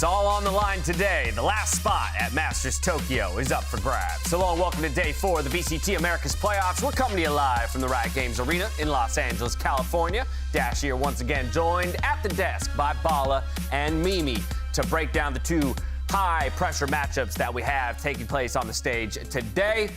It's all on the line today. The last spot at Masters Tokyo is up for grabs. So hello and welcome to Day 4 of the VCT Americas playoffs. We're coming to you live from the Riot Games Arena in Los Angeles, California. Dash here once again joined at the desk by Bala and Mimi to break down the two high-pressure matchups that we have taking place on the stage today.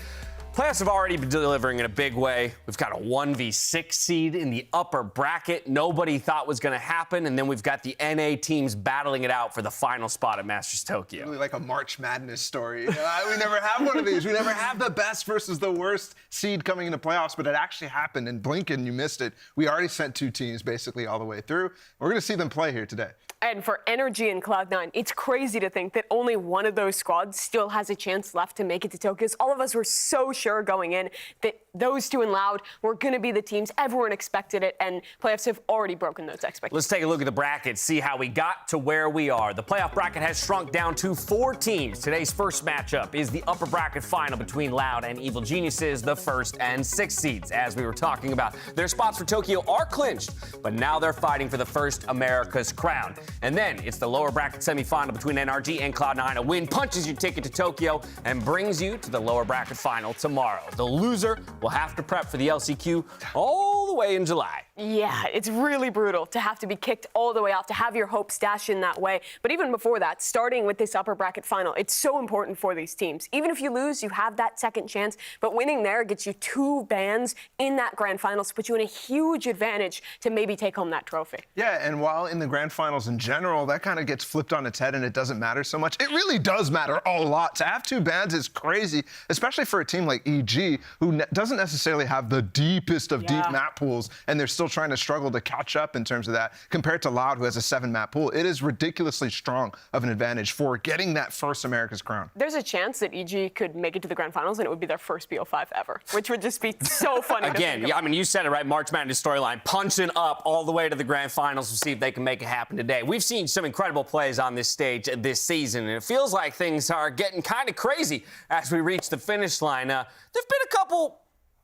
Playoffs have already been delivering in a big way. We've got a 1v6 seed in the upper bracket. Nobody thought was going to happen. And then we've got the NA teams battling it out for the final spot at Masters Tokyo. Really like a March Madness story. We never have one of these. We never have the best versus the worst seed coming into playoffs, but it actually happened. And Blinken, you missed it. We already sent two teams basically all the way through. We're going to see them play here today. And for Energy and Cloud9, it's crazy to think that only one of those squads still has a chance left to make it to Tokyo. All of us were so sure going in that those two in Loud were going to be the teams. Everyone expected it, and playoffs have already broken those expectations. Let's take a look at the bracket, see how we got to where we are. The playoff bracket has shrunk down to 4 teams. Today's first matchup is the upper bracket final between Loud and Evil Geniuses, the 1st and 6th seeds. As we were talking about, their spots for Tokyo are clinched, but now they're fighting for the first America's crown. And then it's the lower bracket semifinal between NRG and Cloud9. A win punches your ticket to Tokyo and brings you to the lower bracket final tomorrow. The loser will have to prep for the LCQ all the way in July. Yeah, it's really brutal to have to be kicked all the way off, to have your hopes dashed in that way. But even before that, starting with this upper bracket final, it's so important for these teams. Even if you lose, you have that second chance, but winning there gets you 2 bans in that grand finals, put you in a huge advantage to maybe take home that trophy. Yeah, and while in the grand finals in general, that kind of gets flipped on its head and it doesn't matter so much, it really does matter a lot. To have 2 bans is crazy, especially for a team like EG, who doesn't necessarily have the deepest of deep map pools, and they're still trying to struggle to catch up in terms of that, compared to Loud, who has a 7-map pool. It is ridiculously strong of an advantage for getting that first America's crown. There's a chance that EG could make it to the grand finals and it would be their first BO5 ever, which would just be so funny. Again, yeah, I mean, you said it right, March Madness storyline, punching up all the way to the grand finals to see if they can make it happen today. We've seen some incredible plays on this stage this season, and it feels like things are getting kind of crazy as we reach the finish line. There've been a couple,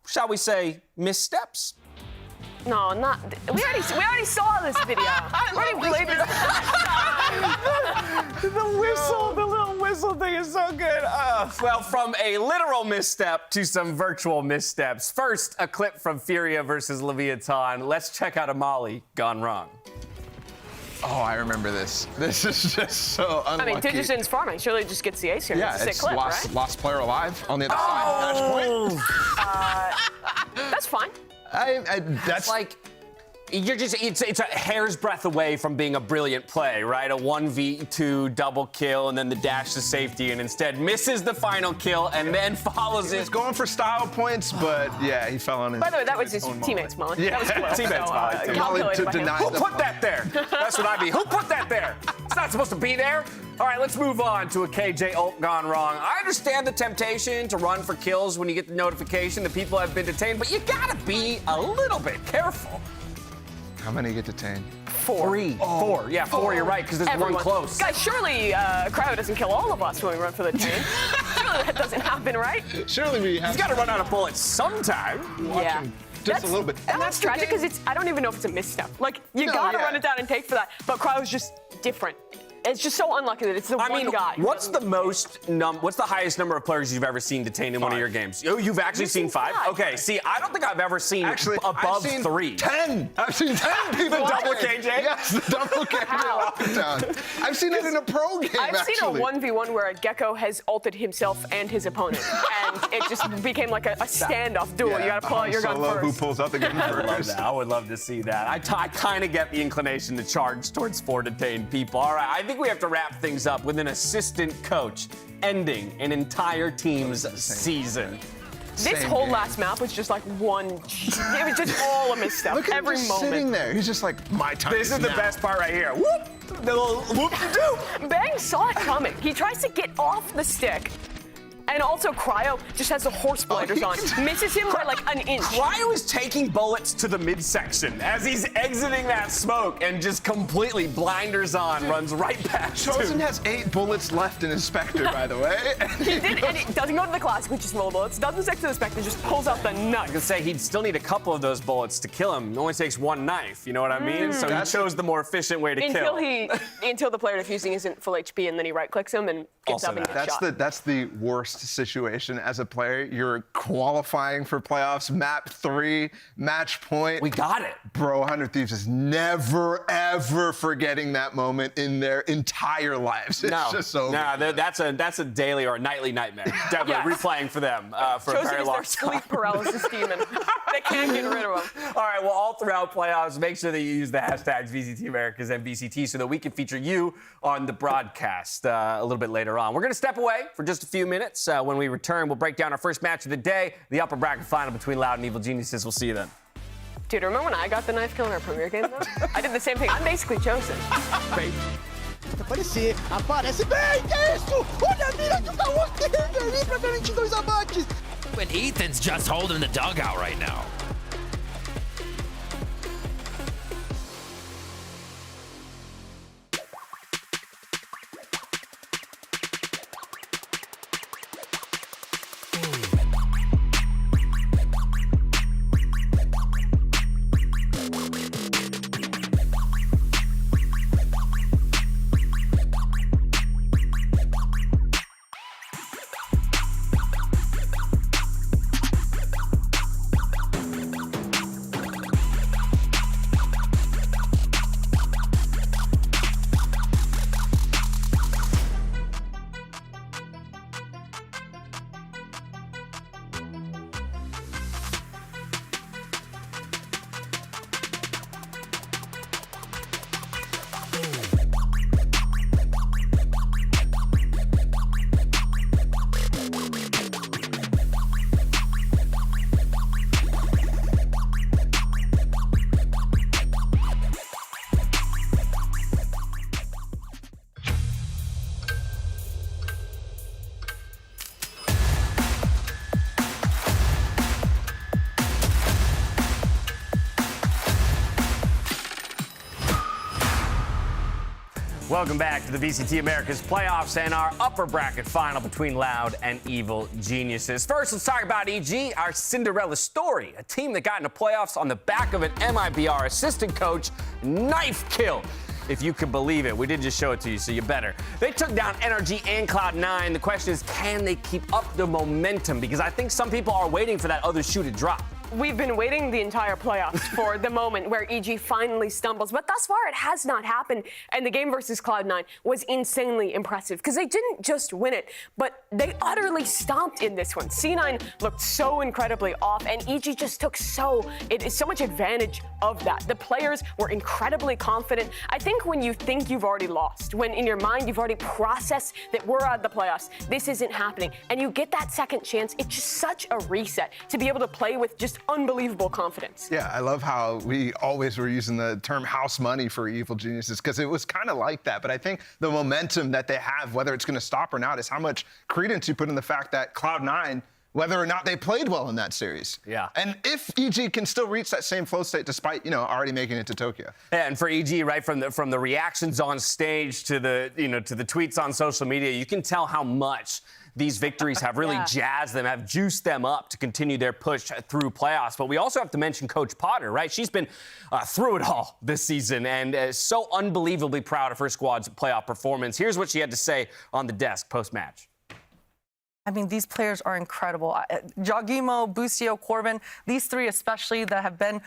shall we say, missteps. No, not. We already saw this video. We already played this. The little whistle thing is so good. Well, from a literal misstep to some virtual missteps. First, a clip from Furia versus Leviathan. Let's check out Amali gone wrong. Oh, I remember this. This is just so unlucky. I mean, Digigen's farming. Surely just gets the ace here. Yeah, it's a sick clip, right? lost player alive on the other side. Match point. That's fine. That's like, it's a hair's breadth away from being a brilliant play, right? A 1v2 double kill and then the dash to safety, and instead misses the final kill and then follows it. He's going for style points, but yeah, he fell on his. By the way, that was his teammates, Molly. Yeah. That was close. Teammates, Molly. Molly to deny Who put that there? That's what I mean. Who put that there? It's not supposed to be there. All right, let's move on to a KJ ult gone wrong. I understand the temptation to run for kills when you get the notification that people have been detained, but you gotta be a little bit careful. How many get detained? 4. 3. 4. Yeah, 4, you're right, because there's one close. Guys, surely Cryo doesn't kill all of us when we run for the team. Surely that doesn't happen, right? Surely we have. He's got to run out of bullets sometime. Yeah. Just a little bit. And that's tragic because I don't even know if it's a misstep. Like, you gotta run it down and take for that. But Cryo's just different. It's just so unlucky that it's the one guy. What's the highest number of players you've ever seen detained in 5. One of your games? Oh, you've actually seen 5? Okay, see, I don't think I've ever seen above 3. 10. I've seen 10 people. The double KJ? Yes, the double KJ lockdown. I've seen it in a pro game, I've seen a 1v1 where a Gecko has ulted himself and his opponent, and it just became like a standoff duel. You gotta pull out your gun first. Who pulls out the gun first? I would love to see that. I kind of get the inclination to charge towards 4 detained people. All right, I think we have to wrap things up with an assistant coach ending an entire team's season. This whole last map was just like it was just all a misstep. Look at every him just moment. sitting there. He's just like, my time This is the best part right here. Whoop! The little whoop-de-doo. Bang saw it coming. He tries to get off the stick, And also, Cryo just has the horse blinders on. Misses him by like an inch. Cryo is taking bullets to the midsection as he's exiting that smoke and just completely blinders on, runs right past Chosen him. has 8 bullets left in his Spectre, by the way. He did, and it doesn't go to the classic, which is roll bullets. Doesn't stick to the Spectre, just pulls out the knife. I was gonna say he'd still need a couple of those bullets to kill him. It only takes 1 knife, you know what I mean? So he chose the more efficient way to kill. Until the player defusing isn't full HP, and then he right-clicks him and gets up and gets shot. That's the worst situation as a player. You're qualifying for playoffs, map 3, match point. We got it. Bro, 100 Thieves is never, ever forgetting that moment in their entire lives. It's just so that's a daily or a nightly nightmare. Definitely replaying for them for a very long time. Sleep paralysis demon. They can't get rid of him. All right, well, all throughout playoffs, make sure that you use the hashtags VCT Americas and VCT so that we can feature you on the broadcast a little bit later on. We're going to step away for just a few minutes. When we return, we'll break down our first match of the day, the upper bracket final between Loud and Evil Geniuses. We'll see you then. Dude, remember when I got the knife kill in our premiere game, though? I did the same thing. I'm basically chosen. Great. Aparece bem, que é isso? Olha a mira que o Cauã teve ali pra 22 abates. And Ethan's just holding the dugout right now. Welcome back to the VCT Americas playoffs and our upper bracket final between Loud and Evil Geniuses. First, let's talk about EG, our Cinderella story, a team that got into playoffs on the back of an MIBR assistant coach knife kill. If you can believe it. We did just show it to you, so you better. They took down NRG and Cloud9. The question is, can they keep up the momentum? Because I think some people are waiting for that other shoe to drop. We've been waiting the entire playoffs for the moment where EG finally stumbles, but thus far it has not happened, and the game versus Cloud9 was insanely impressive because they didn't just win it, but they utterly stomped in this one. C9 looked so incredibly off, and EG just took so much advantage of that. The players were incredibly confident. I think when you think you've already lost, when in your mind you've already processed that we're out of the playoffs, this isn't happening, and you get that second chance, it's just such a reset to be able to play with just unbelievable confidence. Yeah, I love how we always were using the term house money for Evil Geniuses because it was kind of like that. But I think the momentum that they have, whether it's going to stop or not, is how much credence you put in the fact that Cloud9, whether or not they played well in that series. Yeah. And if EG can still reach that same flow state despite, already making it to Tokyo. Yeah, and for EG, right, from the reactions on stage to the, to the tweets on social media, you can tell how much these victories have really jazzed them, have juiced them up to continue their push through playoffs. But we also have to mention Coach Potter, right? She's been through it all this season and is so unbelievably proud of her squad's playoff performance. Here's what she had to say on the desk post-match. I mean, these players are incredible. Jogimo, Bustio, Corbin, these three especially that have been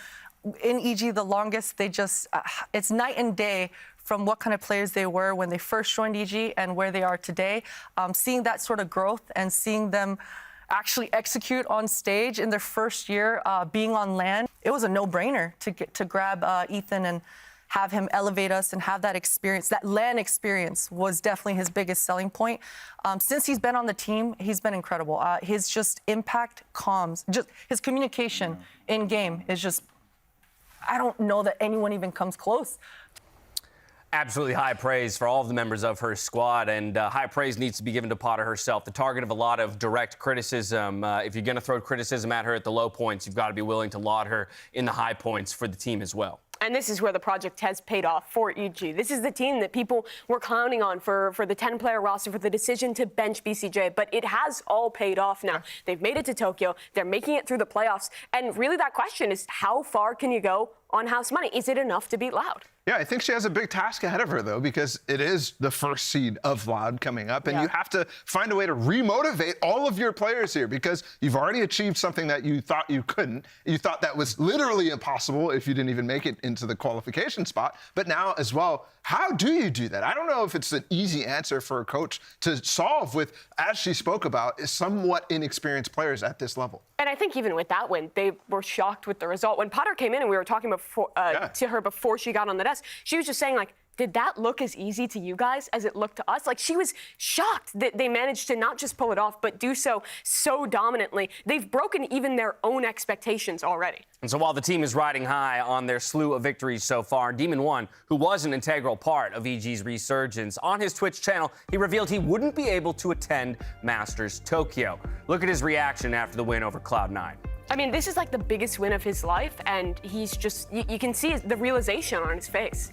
in EG the longest, they just, it's night and day from what kind of players they were when they first joined EG and where they are today. Seeing that sort of growth and seeing them actually execute on stage in their first year being on LAN, it was a no-brainer to grab Ethan and have him elevate us and have that experience. That LAN experience was definitely his biggest selling point. Since he's been on the team, he's been incredible. His just impact, comms, just his communication in game is just, I don't know that anyone even comes close. Absolutely high praise for all of the members of her squad, and high praise needs to be given to Potter herself, the target of a lot of direct criticism. If you're going to throw criticism at her at the low points, you've got to be willing to laud her in the high points for the team as well. And this is where the project has paid off for EG. This is the team that people were clowning on for the 10-player roster, for the decision to bench BCJ, but it has all paid off now. They've made it to Tokyo. They're making it through the playoffs. And really that question is, how far can you go on house money? Is it enough to beat Loud? Yeah, I think she has a big task ahead of her, though, because it is the first seed of Loud coming up, and you have to find a way to remotivate all of your players here, because you've already achieved something that you thought you couldn't. You thought that was literally impossible if you didn't even make it into the qualification spot. But now as well, how do you do that? I don't know if it's an easy answer for a coach to solve with, as she spoke about, is somewhat inexperienced players at this level. And I think even with that win, they were shocked with the result. When Potter came in and we were talking before, to her before she got on the desk, she was just saying, like, did that look as easy to you guys as it looked to us? Like, she was shocked that they managed to not just pull it off, but do so dominantly. They've broken even their own expectations already. And so while the team is riding high on their slew of victories so far, Demon One, who was an integral part of EG's resurgence, on his Twitch channel, he revealed he wouldn't be able to attend Masters Tokyo. Look at his reaction after the win over Cloud9. I mean, this is like the biggest win of his life, and he's just, you can see the realization on his face.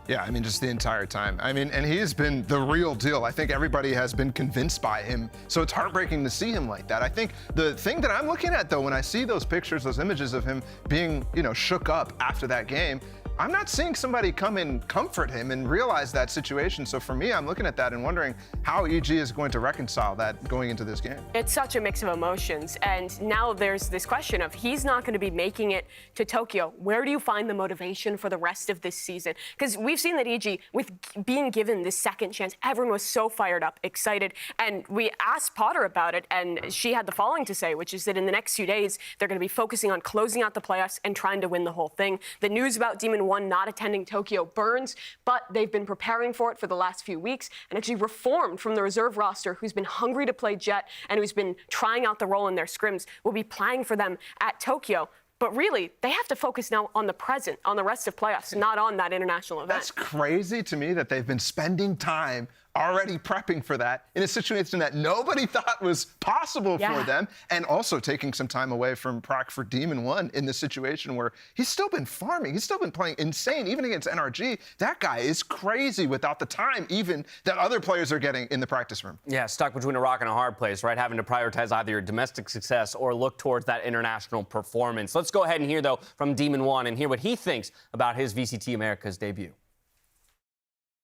Yeah, I mean, just the entire time. I mean, and he has been the real deal. I think everybody has been convinced by him. So it's heartbreaking to see him like that. I think the thing that I'm looking at, though, when I see those pictures, those images of him being, shook up after that game, I'm not seeing somebody come and comfort him and realize that situation. So for me, I'm looking at that and wondering how EG is going to reconcile that going into this game. It's such a mix of emotions. And now there's this question of, he's not going to be making it to Tokyo. Where do you find the motivation for the rest of this season? Because we've seen that EG, with being given this second chance, everyone was so fired up, excited. And we asked Potter about it, and she had the following to say, which is that in the next few days, they're going to be focusing on closing out the playoffs and trying to win the whole thing. The news about Demon One not attending Tokyo burns, but they've been preparing for it for the last few weeks and actually reformed from the reserve roster, who's been hungry to play Jet and who's been trying out the role in their scrims, will be playing for them at Tokyo. But really, they have to focus now on the present, on the rest of playoffs, not on that international event. That's crazy to me that they've been spending time already prepping for that in a situation that nobody thought was possible for them, and also taking some time away from prac for Demon One in the situation where he's still been farming. He's still been playing insane, even against NRG. That guy is crazy without the time even that other players are getting in the practice room. Yeah, stuck between a rock and a hard place, right? Having to prioritize either your domestic success or look towards that international performance. Let's go ahead and hear, though, from Demon One and hear what he thinks about his VCT Americas debut.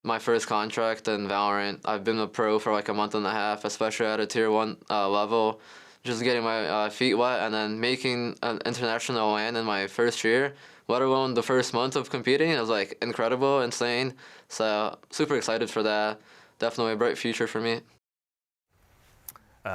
My first contract in Valorant. I've been a pro for like a month and a half, especially at a tier 1 level. Just getting my feet wet and then making an international land in my first year, let alone the first month of competing. It was like incredible, insane. So super excited for that. Definitely a bright future for me.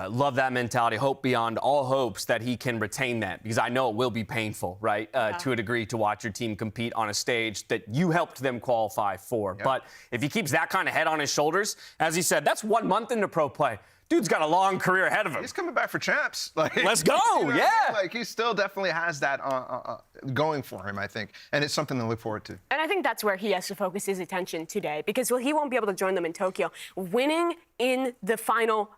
Love that mentality. Hope beyond all hopes that he can retain that, because I know it will be painful, right, to a degree, to watch your team compete on a stage that you helped them qualify for. But if he keeps that kind of head on his shoulders, as he said, that's 1 month into pro play. Dude's got a long career ahead of him. He's coming back for champs. Like, let's go, Like, he still definitely has that going for him, I think. And it's something to look forward to. And I think that's where he has to focus his attention today, because he won't be able to join them in Tokyo. Winning in the final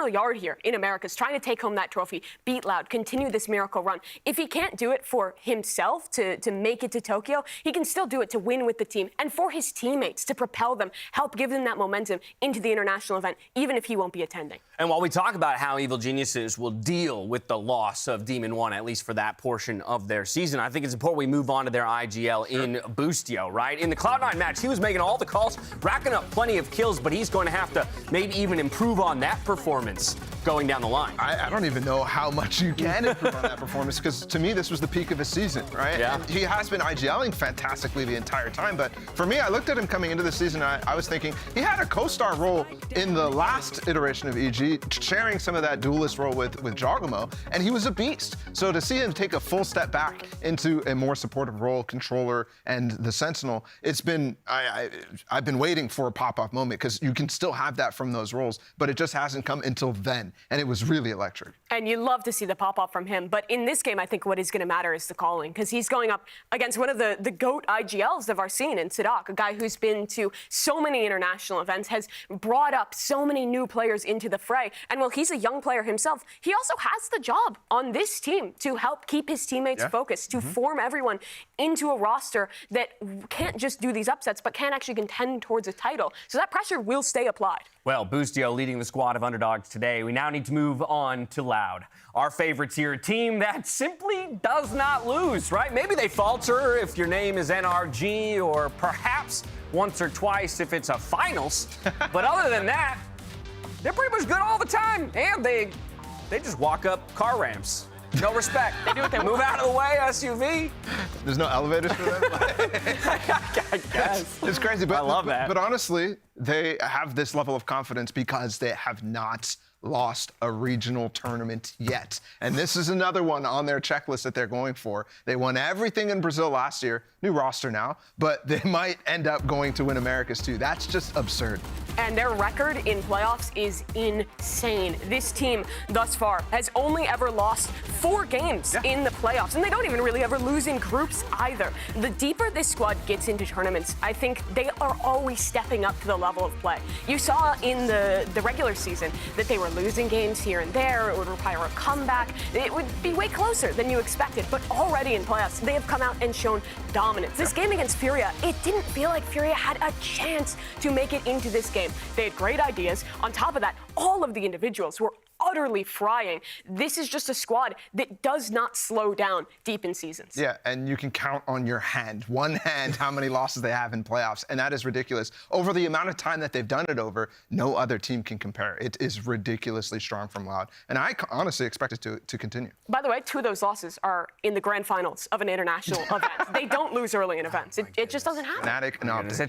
yard here in Americas, trying to take home that trophy, beat Loud, continue this miracle run. If he can't do it for himself to make it to Tokyo, he can still do it to win with the team and for his teammates, to propel them, help give them that momentum into the international event, even if he won't be attending. And while we talk about how Evil Geniuses will deal with the loss of Demon One, at least for that portion of their season, I think it's important we move on to their IGL in Bustio, right? In the Cloud9 match, he was making all the calls, racking up plenty of kills, but he's going to have to maybe even improve on that performance going down the line. I don't even know how much you can improve on that performance, because to me, this was the peak of his season, right? Yeah. And he has been IGLing fantastically the entire time, but for me, I looked at him coming into the season, I was thinking he had a co-star role in the last iteration of EG, sharing some of that duelist role with Jogumo, and he was a beast. So to see him take a full step back into a more supportive role, controller and the Sentinel, it's been, I've been waiting for a pop-off moment, because you can still have that from those roles, but it just hasn't hasn't come until then, and it was really electric. And you love to see the pop-off from him. But in this game, I think what is going to matter is the calling, because he's going up against one of the GOAT IGLs of our scene in Sadak, a guy who's been to so many international events, has brought up so many new players into the fray. And while he's a young player himself, he also has the job on this team to help keep his teammates focused, to form everyone into a roster that can't just do these upsets, but can actually contend towards a title. So that pressure will stay applied. Well, Bustio leading the squad of underdogs today. We now need to move on to Loud. Our favorites here, a team that simply does not lose, right? Maybe they falter if your name is NRG, or perhaps once or twice if it's a finals. But other than that, they're pretty much good all the time. And they just walk up car ramps. No respect. They do what they move out of the way, SUV. There's no elevators for them? I guess. It's crazy, but I love that. But honestly, they have this level of confidence because they have not lost a regional tournament yet. And this is another one on their checklist that they're going for. They won everything in Brazil last year, new roster now, but they might end up going to win Americas too. That's just absurd. And their record in playoffs is insane. This team thus far has only ever lost 4 games in the playoffs, and they don't even really ever lose in groups either. The deeper this squad gets into tournaments, I think they are always stepping up to the level of play. You saw in the regular season that they were losing games here and there. It would require a comeback. It would be way closer than you expected, but already in playoffs, they have come out and shown dominance. This game against Furia, it didn't feel like Furia had a chance to make it into this game. They had great ideas. On top of that, all of the individuals were utterly frying. This is just a squad that does not slow down deep in seasons. Yeah, and you can count on your hand, one hand, how many losses they have in playoffs, and that is ridiculous. Over the amount of time that they've done it over, no other team can compare. It is ridiculously strong from Loud, and I honestly expect it to continue. By the way, 2 of those losses are in the grand finals of an international event. They don't lose early in events. It just doesn't happen. Fnatic and Optic. It's a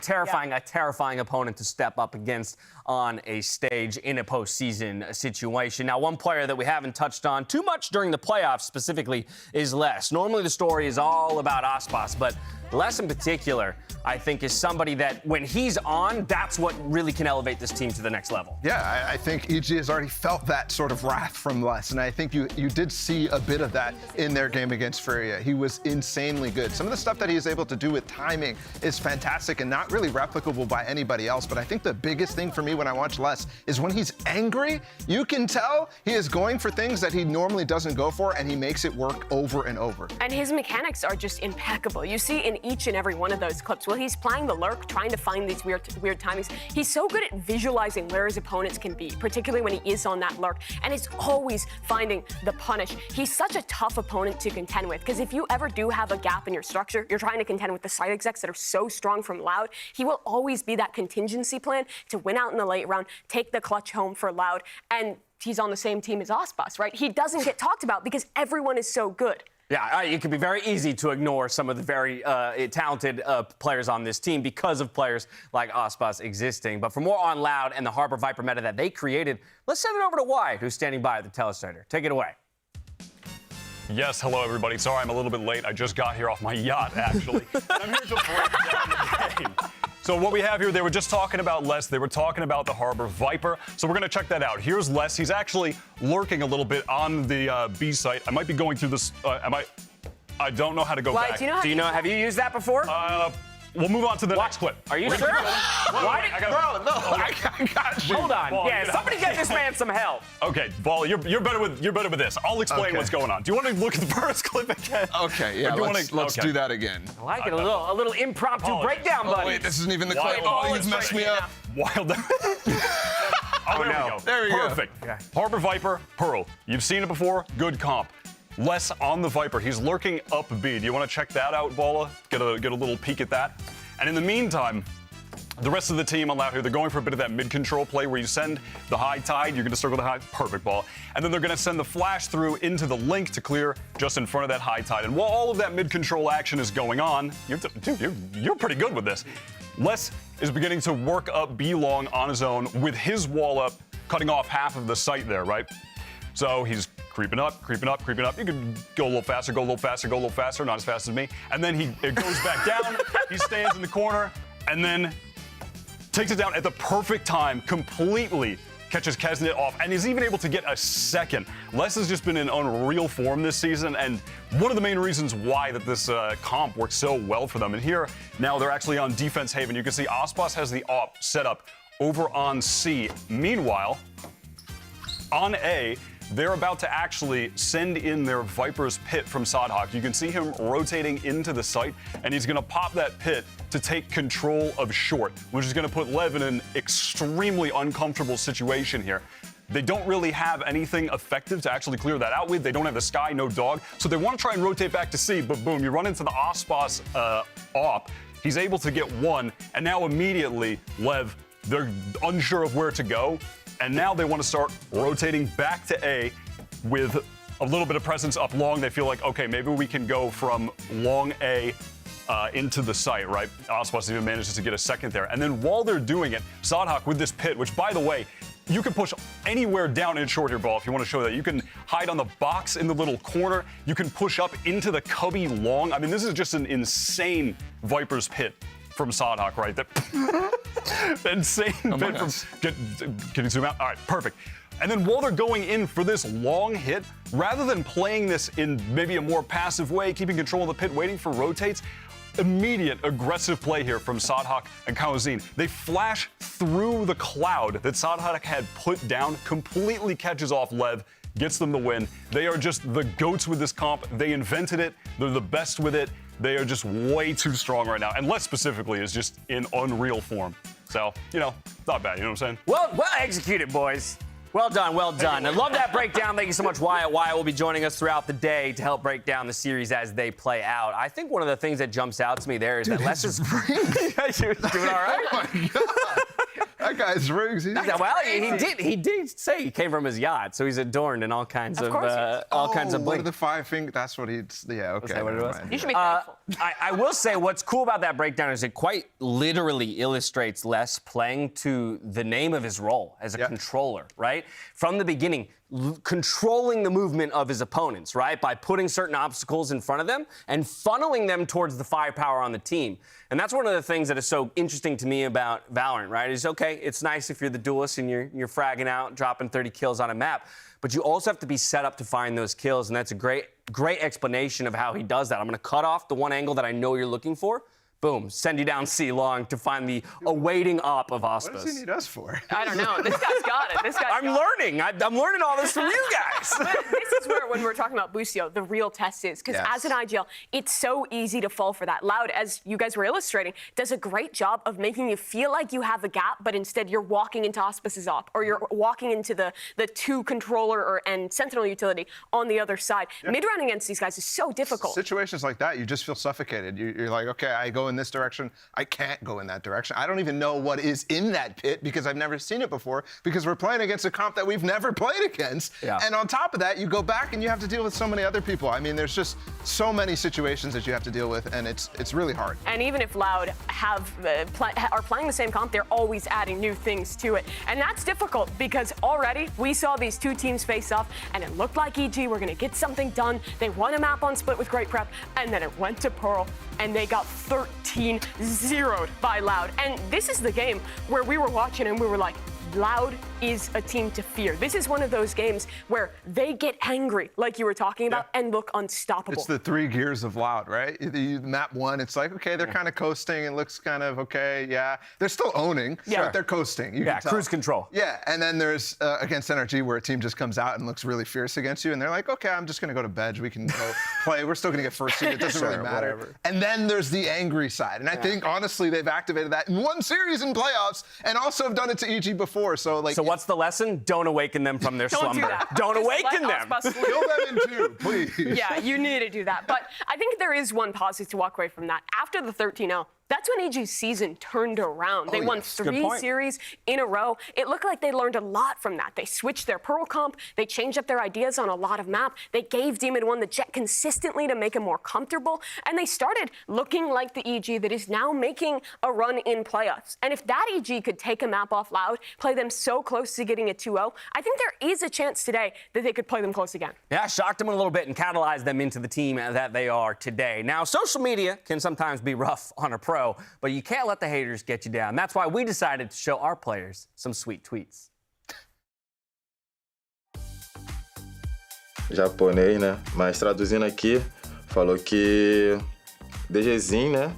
terrifying opponent to step up against on a stage in a postseason situation. Now, one player that we haven't touched on too much during the playoffs specifically is Les. Normally the story is all about Aspas, but Les in particular, I think, is somebody that when he's on, that's what really can elevate this team to the next level. Yeah, I think EG has already felt that sort of wrath from Les, and I think you did see a bit of that in their game against Furia. He was insanely good. Some of the stuff that he is able to do with timing is fantastic and not really replicable by anybody else, but I think the biggest thing for me when I watch Les is when he's angry, you can tell he is going for things that he normally doesn't go for, and he makes it work over and over. And his mechanics are just impeccable. You see in each and every one of those clips, while he's playing the lurk, trying to find these weird timings, he's so good at visualizing where his opponents can be, particularly when he is on that lurk, and is always finding the punish. He's such a tough opponent to contend with, because if you ever do have a gap in your structure, you're trying to contend with the side execs that are so strong from Loud, he will always be that contingency plan to win out in the late round, take the clutch home for Loud, and he's on the same team as Aspas, right? He doesn't get talked about because everyone is so good. Yeah, it can be very easy to ignore some of the very talented players on this team because of players like Aspas existing. But for more on Loud and the Harbor Viper meta that they created, let's send it over to Wyatt, who's standing by at the telestrator. Take it away. Yes, hello everybody. Sorry I'm a little bit late. I just got here off my yacht, actually. I'm here to break down the game. So what we have here, they were just talking about Les. They were talking about the Harbor Viper. So we're going to check that out. Here's Les. He's actually lurking a little bit on the B site. I might be going through this. I don't know how to go back. Have you used that before? We'll move on to the next clip. Are you sure? Why? I got you. Hold on. Ball, yeah, somebody get this man some help. Okay, Ball, you're better with this. I'll explain what's going on. Do you want to look at the first clip again? Okay, yeah, let's do that again. I like it. A little impromptu breakdown, buddy. Wait, this isn't even the clip. Oh, you've messed me up. Wild. There we go. There we go. Perfect. Okay. Harbor Viper, Pearl. You've seen it before. Good comp. Les on the Viper. He's lurking up B. Do you want to check that out, Balla? Get a little peek at that. And in the meantime, the rest of the team on Loud here, they're going for a bit of that mid-control play where you send the high tide, you're going to circle the high, perfect ball, and then they're going to send the flash through into the link to clear just in front of that high tide. And while all of that mid-control action is going on, you're pretty good with this. Les is beginning to work up B long on his own with his wall up, cutting off half of the site there, right? So he's creeping up. You can go a little faster, not as fast as me. And then it goes back down. He stands in the corner and then takes it down at the perfect time, completely catches Kesnet off, and is even able to get a second. Les has just been in unreal form this season, and one of the main reasons why that this comp works so well for them. And here, now they're actually on defense haven. You can see Aspas has the op set up over on C. Meanwhile, on A, they're about to actually send in their Viper's pit from Sadhak. You can see him rotating into the site, and he's going to pop that pit to take control of short, which is going to put Lev in an extremely uncomfortable situation here. They don't really have anything effective to actually clear that out with. They don't have the Sky, no dog. So they want to try and rotate back to C, but boom, you run into the Aspas op. He's able to get one, and now immediately, Lev, they're unsure of where to go. And now they want to start rotating back to A with a little bit of presence up long. They feel like, okay, maybe we can go from long A into the site, right? Aspas even manages to get a second there. And then while they're doing it, Sadhak with this pit, which, by the way, you can push anywhere down in short here, Ball, if you want to show that. You can hide on the box in the little corner. You can push up into the cubby long. I mean, this is just an insane Viper's pit from Sadhak, right? That insane pit from... Can you zoom out? All right, perfect. And then while they're going in for this long hit, rather than playing this in maybe a more passive way, keeping control of the pit, waiting for rotates, immediate aggressive play here from Sadhak and Kaozin. They flash through the cloud that Sadhak had put down, completely catches off Lev, gets them the win. They are just the goats with this comp. They invented it. They're the best with it. They are just way too strong right now. And Les specifically is just in unreal form. So, you know, not bad, you know what I'm saying? Well executed, boys. Well done, well done. I love that breakdown. Thank you so much, Wyatt. Wyatt will be joining us throughout the day to help break down the series as they play out. I think one of the things that jumps out to me there is that Les is doing all right. Oh my God. That guy's rigs. Well, he did say he came from his yacht, so he's adorned in all kinds of bling. What are the 5 fingers? That's what he's. Yeah, okay. Is that what it was? You should be thankful. I will say what's cool about that breakdown is it quite literally illustrates Les playing to the name of his role as a controller, right? From the beginning, controlling the movement of his opponents, right? By putting certain obstacles in front of them and funneling them towards the firepower on the team. And that's one of the things that is so interesting to me about Valorant, right? Is okay, it's nice if you're the duelist and you're fragging out, dropping 30 kills on a map, but you also have to be set up to find those kills, and that's a great explanation of how he does that. I'm going to cut off the one angle that I know you're looking for. Boom, send you down C long to find the awaiting op of Aspas. What does he need us for? I don't know. This guy's got it. I'm learning. I'm learning all this from you guys. But this is where, when we're talking about Bustio, the real test is. Because as an IGL, it's so easy to fall for that. Loud, as you guys were illustrating, does a great job of making you feel like you have a gap, but instead you're walking into Aspas's op, or you're walking into the 2 controller and Sentinel utility on the other side. Mid-round against these guys is so difficult. Situations like that, you just feel suffocated. You're like, okay, I go in this direction. I can't go in that direction. I don't even know what is in that pit because I've never seen it before, because we're playing against a comp that we've never played against. Yeah. And on top of that, you go back and you have to deal with so many other people. I mean, there's just so many situations that you have to deal with, and it's really hard. And even if Loud are playing the same comp, they're always adding new things to it. And that's difficult because already we saw these 2 teams face off, and it looked like EG were going to get something done. They won a map on Split with great prep, and then it went to Pearl, and they got 13-0'd by Loud. And this is the game where we were watching and we were like, Loud is a team to fear. This is one of those games where they get angry, like you were talking about, and look unstoppable. It's the 3 gears of Loud, right? Map 1, it's like, okay, they're kind of coasting. It looks kind of okay, They're still owning, but they're coasting. You can tell. Cruise control. Yeah, and then there's against NRG where a team just comes out and looks really fierce against you, and they're like, okay, I'm just going to go to bed. We can go play. We're still going to get first seed. It doesn't really matter. Whatever. And then there's the angry side, and I think, honestly, they've activated that in 1 series in playoffs and also have done it to EG before. So what's the lesson? Don't awaken them from their slumber. Do that. Don't awaken them. Kill them in 2, please. Yeah, you need to do that. But I think there is one positive to walk away from that. After the 13-0, that's when EG's season turned around. They won 3 series in a row. It looked like they learned a lot from that. They switched their Pearl comp. They changed up their ideas on a lot of map. They gave Demon 1 the jet consistently to make him more comfortable. And they started looking like the EG that is now making a run in playoffs. And if that EG could take a map off Loud, play them so close to getting a 2-0, I think there is a chance today that they could play them close again. Yeah, shocked them a little bit and catalyzed them into the team that they are today. Now, social media can sometimes be rough on a pro, but you can't let the haters get you down. That's why we decided to show our players some sweet tweets. japonês, né? Mas traduzindo aqui, falou que DGzinho, né?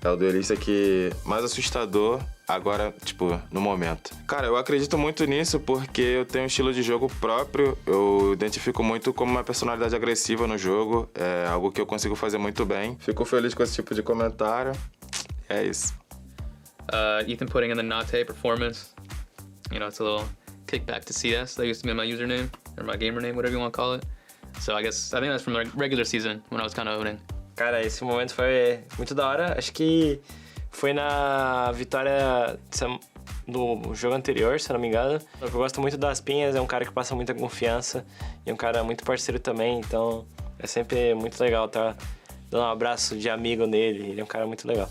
É o duelista que mais assustador agora, tipo, no momento. Cara, eu acredito muito nisso porque eu tenho um estilo de jogo próprio. Eu identifico muito como uma personalidade agressiva no jogo. É algo que eu consigo fazer muito bem. Fico feliz com esse tipo de comentário. É isso. Ethan putting in the Nate performance. You know, it's a little kickback to CS. That used to be my username, or my gamer name, whatever you want to call it. So I think that's from the regular season when I was kind of owning. Cara, esse momento foi muito da hora. Acho que foi na vitória do jogo anterior, se eu não me engano. Eu gosto muito das Pinhas, é um cara que passa muita confiança e é um cara muito parceiro também, então é sempre muito legal estar dando um abraço de amigo nele. Ele é um cara muito legal.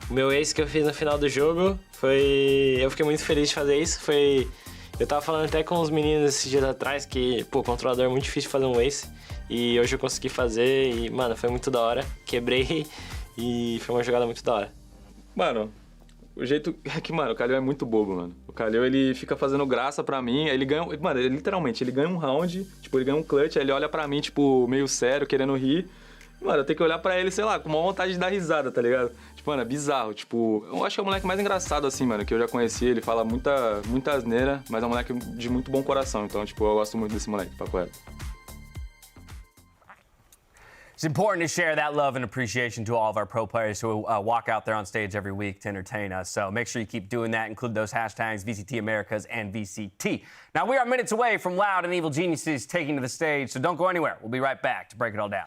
O meu ace que eu fiz no final do jogo foi... Eu fiquei muito feliz de fazer isso. Eu tava falando até com os meninos esses dias atrás que, pô, o controlador é muito difícil de fazer um ace. E hoje eu consegui fazer e, mano, foi muito da hora. Quebrei e foi uma jogada muito da hora. Mano, o jeito é que, mano, o Kalil é muito bobo, mano. O Kalil, ele fica fazendo graça pra mim, ele ganha... Mano, literalmente, ele ganha um round, tipo, ele ganha um clutch, aí ele olha pra mim, tipo, meio sério, querendo rir. Mano, eu tenho que olhar pra ele, sei lá, com uma vontade de dar risada, tá ligado? Tipo, mano, é bizarro. Tipo, eu acho que é o moleque mais engraçado, assim, mano, que eu já conheci. Ele fala muita asneira, mas é um moleque de muito bom coração. Então, tipo, eu gosto muito desse moleque, papo reto. It's important to share that love and appreciation to all of our pro players who walk out there on stage every week to entertain us. So make sure you keep doing that. Include those hashtags VCT Americas and VCT. Now, we are minutes away from Loud and Evil Geniuses taking to the stage, so don't go anywhere. We'll be right back to break it all down.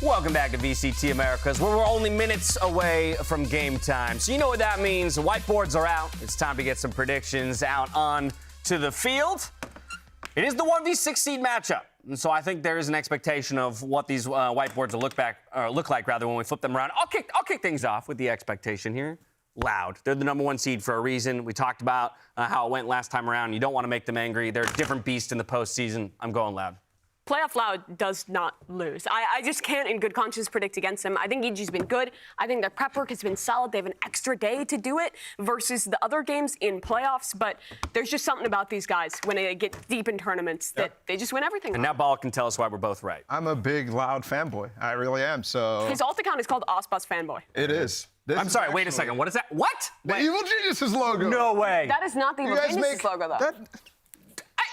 Welcome back to VCT Americas, where we're only minutes away from game time. So you know what that means. The whiteboards are out. It's time to get some predictions out on to the field. It is the 1v6 seed matchup. And so I think there is an expectation of what these whiteboards will look like when we flip them around. I'll kick things off with the expectation here. Loud. They're the number one seed for a reason. We talked about how it went last time around. You don't want to make them angry. They're a different beast in the postseason. I'm going Loud. Playoff Loud does not lose. I just can't in good conscience predict against them. I think EG's been good. I think their prep work has been solid. They have an extra day to do it versus the other games in playoffs. But there's just something about these guys when they get deep in tournaments that they just win everything. And now Ball can tell us why we're both right. I'm a big Loud fanboy. I really am. So his alt account is called Osbus Fanboy. It is. I'm sorry, wait a second. What is that? What? The Evil Geniuses logo. No way. That is not the Evil Geniuses logo, though.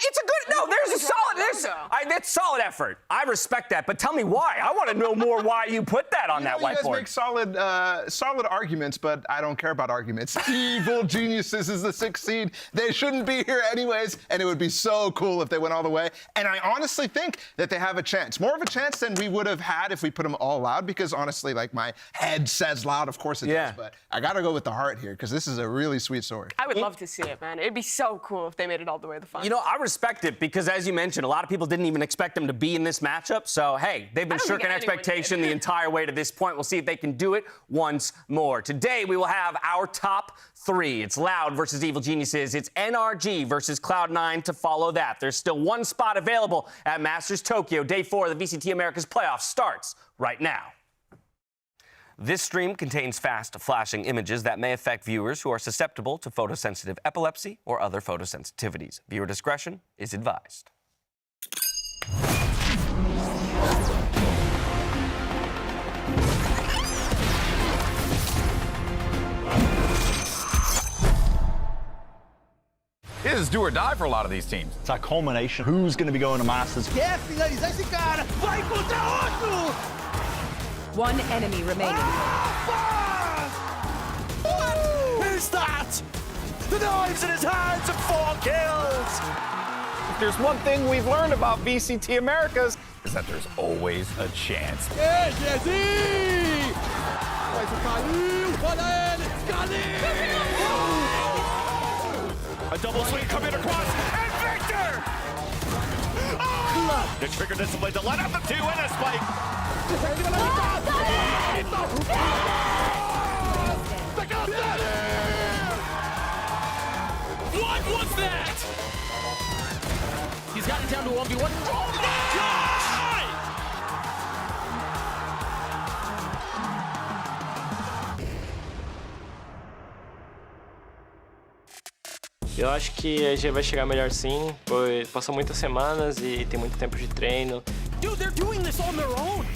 It's a good, no, there's a solid, that's solid effort. I respect that, but tell me why. I want to know more why you put that on that whiteboard. You guys make solid arguments, but I don't care about arguments. Evil Geniuses is the 6th seed. They shouldn't be here anyways, and it would be so cool if they went all the way. And I honestly think that they have a chance. More of a chance than we would have had if we put them all Loud, because honestly, like, my head says Loud, of course it does, but I got to go with the heart here, because this is a really sweet story. I would love to see it, man. It'd be so cool if they made it all the way to the final. You know, I respect it because, as you mentioned, a lot of of people didn't even expect them to be in this matchup. So, hey, they've been shirking expectation the entire way to this point. We'll see if they can do it once more. Today, we will have our top 3. It's Loud versus Evil Geniuses. It's NRG versus Cloud9 to follow that. There's still one spot available at Masters Tokyo. Day 4 of the VCT Americas playoffs starts right now. This stream contains fast flashing images that may affect viewers who are susceptible to photosensitive epilepsy or other photosensitivities. Viewer discretion is advised. This is do or die for a lot of these teams. It's a culmination. Who's going to be going to Masters? Quer finalizar esse cara? Vai contra outro! One enemy remaining. Who's that? The knives in his hands and 4 kills. If there's one thing we've learned about VCT Americas, is that there's always a chance. Ei, Jesse! Faz o Calil, olha ele! Calil! A double swing coming across, and Victor! Oh! The trigger discipline to let up the 2 and a spike. What was that? He's got it down to 1v1. Oh my God! Eu acho que a G vai chegar melhor sim, pois passou muitas semanas e tem muito tempo de treino. Dude, they're doing this on their own.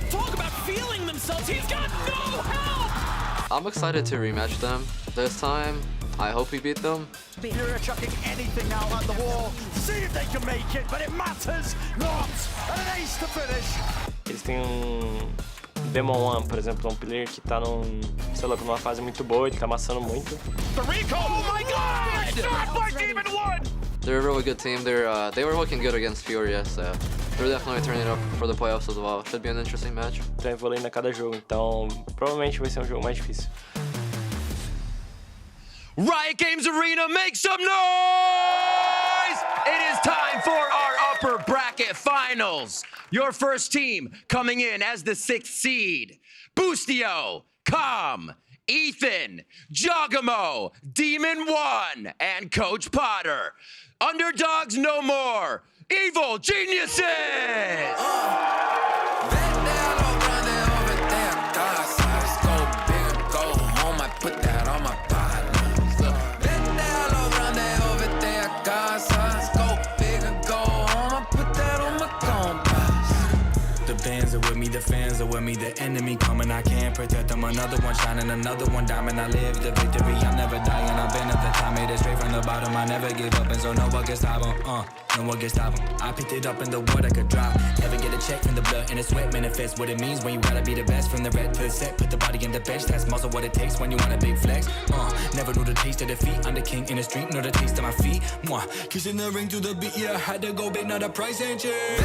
Talk about feeling themselves. He's got no help. I'm excited to rematch them this time. I hope we beat them. You're chucking anything now at the wall. See if they can make it, but it matters not. And an ace to finish. Eles têm Demon One, por exemplo, um player que tá numa fase muito boa, ele tá amassando muito. The recall! Oh my God! Shot by Demon One! They're a really good team. They were looking good against Furious, so they're definitely turning up for the playoffs as well. Should be an interesting match. Tá evoluindo a cada jogo, então provavelmente vai ser jogo mais difícil. Riot Games Arena, make some noise! It is time for our upper bracket finals. Your first team coming in as the 6th seed. Bustio, Com, Ethan, Giacomo, Demon One, and Coach Potter. Underdogs no more. Evil Geniuses! The fans are with me, the enemy coming, I can't protect them. Another one shining, another one diamond. I live the victory, I'm never dying. I've been at the top, made it straight from the bottom. I never give up, and so no one can stop them. No one can stop them. I picked it up in the wood, I could drop. Never get a check from the blood and the sweat manifest what it means when you gotta be the best. From the red to the set, put the body in the bench. That's muscle what it takes when you want a big flex. Never knew the taste of defeat. I'm the king in the street, know the taste of my feet. Kissing the ring to the beat, yeah, I had to go big, now the price ain't changed.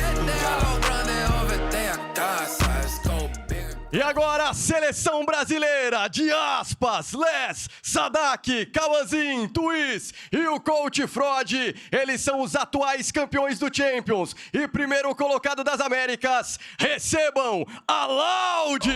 E agora a seleção brasileira de aspas, Les, Sadak, Kawazin, Twist e o Coach Frod. Eles são os atuais campeões do Champions e primeiro colocado das Américas. Recebam a Loud!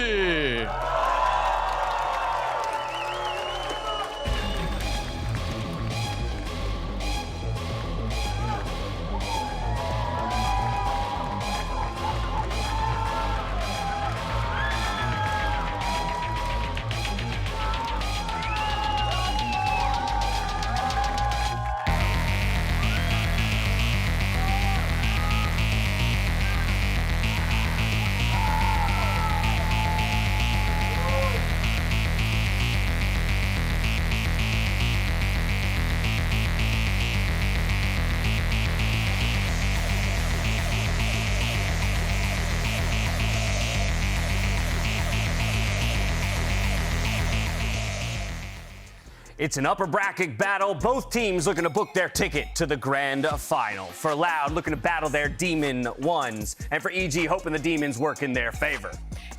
It's an upper bracket battle. Both teams looking to book their ticket to the grand final. For Loud, looking to battle their Demon Ones. And for EG, hoping the Demons work in their favor.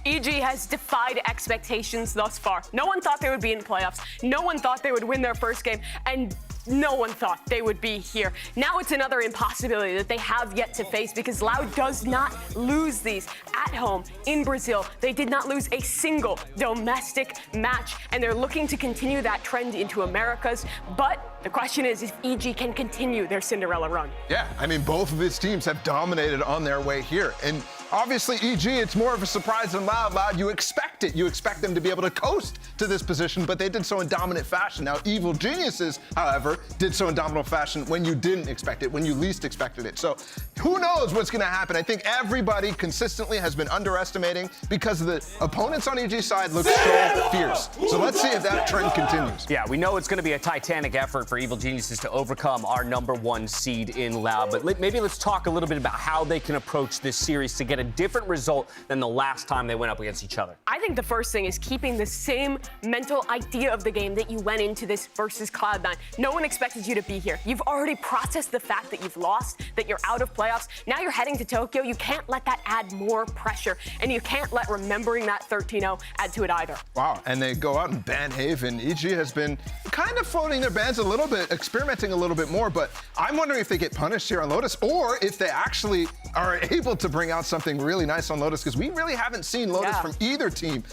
EG has defied expectations thus far. No one thought they would be in playoffs. No one thought they would win their first game. And no one thought they would be here. Now it's another impossibility that they have yet to face because Loud does not lose these at home in Brazil. They did not lose a single domestic match, and they're looking to continue that trend into Americas. But the question is if EG can continue their Cinderella run. Yeah, I mean, both of his teams have dominated on their way here. And obviously, EG, it's more of a surprise than Loud. Loud, you expect it. You expect them to be able to coast to this position, but they did so in dominant fashion. Now, Evil Geniuses, however, did so in dominant fashion when you didn't expect it, when you least expected it. So who knows what's going to happen? I think everybody consistently has been underestimating because the opponents on EG's side look so fierce. So let's see if that trend continues. Yeah, we know it's going to be a titanic effort for Evil Geniuses to overcome our #1 seed in Loud, but maybe let's talk a little bit about how they can approach this series to get a different result than the last time they went up against each other. I think the first thing is keeping the same mental idea of the game that you went into this versus Cloud9. No one expected you to be here. You've already processed the fact that you've lost, that you're out of playoffs. Now you're heading to Tokyo. You can't let that add more pressure, and you can't let remembering that 13-0 add to it either. Wow, and they go out and ban Haven. EG has been kind of floating their bans a little bit, experimenting a little bit more, but I'm wondering if they get punished here on Lotus or if they actually are able to bring out something really nice on Lotus, because we really haven't seen Lotus from either team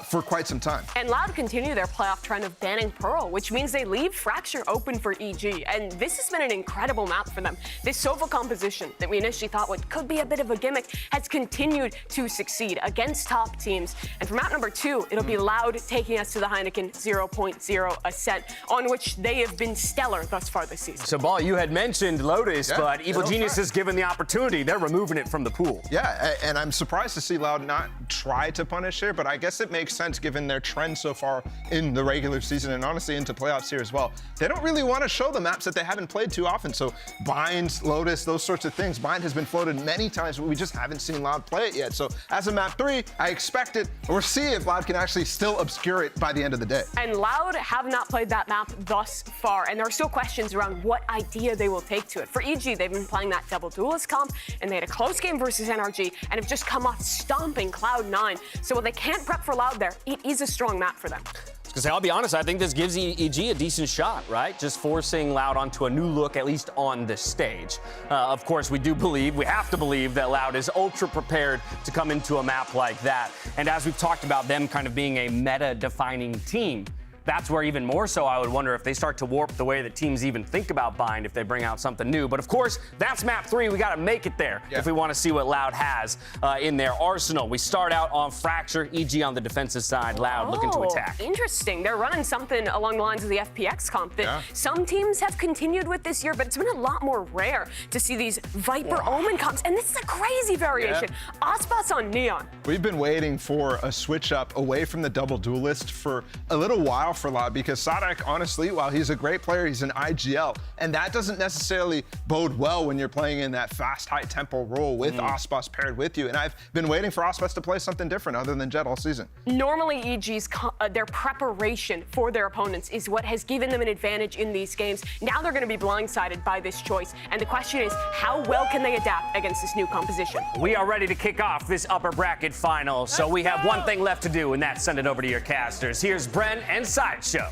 for quite some time. And Loud continue their playoff trend of banning Pearl, which means they leave Fracture open for EG, and this has been an incredible map for them. This Sova composition that we initially thought could be a bit of a gimmick has continued to succeed against top teams. And for map #2, it'll be Loud taking us to the Heineken 0.0 Ascent, on which they have been stellar thus far this season. So, Ball, you had mentioned Lotus, but Evil Geniuses, given the opportunity, they're removing it from the pool. Yeah, and I'm surprised to see Loud not try to punish here, but I guess it makes sense given their trend so far in the regular season and honestly into playoffs here as well. They don't really want to show the maps that they haven't played too often, so Binds, Lotus, those sorts of things. Bind has been floated many times, but we just haven't seen Loud play it yet. So as of map 3, I expect it, or see if Loud can actually still obscure it by the end of the day. And Loud have not played that map thus far, and there are still questions around what idea they will take to it. For EG, they've been playing that double duelist comp, and they had a close game versus NRG, and have just come off stomping Cloud9. So while they can't prep for Loud there, it is a strong map for them. Because I'll be honest, I think this gives EG a decent shot, right? Just forcing Loud onto a new look, at least on this stage. Of course, we have to believe that Loud is ultra prepared to come into a map like that. And as we've talked about them kind of being a meta-defining team, that's where even more so I would wonder if they start to warp the way that teams even think about Bind if they bring out something new. But of course, that's map 3. We got to make it there if we want to see what Loud has in their arsenal. We start out on Fracture, EG on the defensive side, Loud looking to attack. Interesting. They're running something along the lines of the FPX comp that some teams have continued with this year, but it's been a lot more rare to see these Viper Omen comps. And this is a crazy variation. Aspas on Neon. We've been waiting for a switch up away from the double duelist for a little while for Loud, because Sadek, honestly, while he's a great player, he's an IGL, and that doesn't necessarily bode well when you're playing in that fast, high-tempo role with Aspas paired with you. And I've been waiting for Aspas to play something different other than Jet all season. Normally, EG's their preparation for their opponents is what has given them an advantage in these games. Now they're going to be blindsided by this choice, and the question is, how well can they adapt against this new composition? We are ready to kick off this upper bracket final, so we have one thing left to do, and that's send it over to your casters. Here's Bren and Sideshow.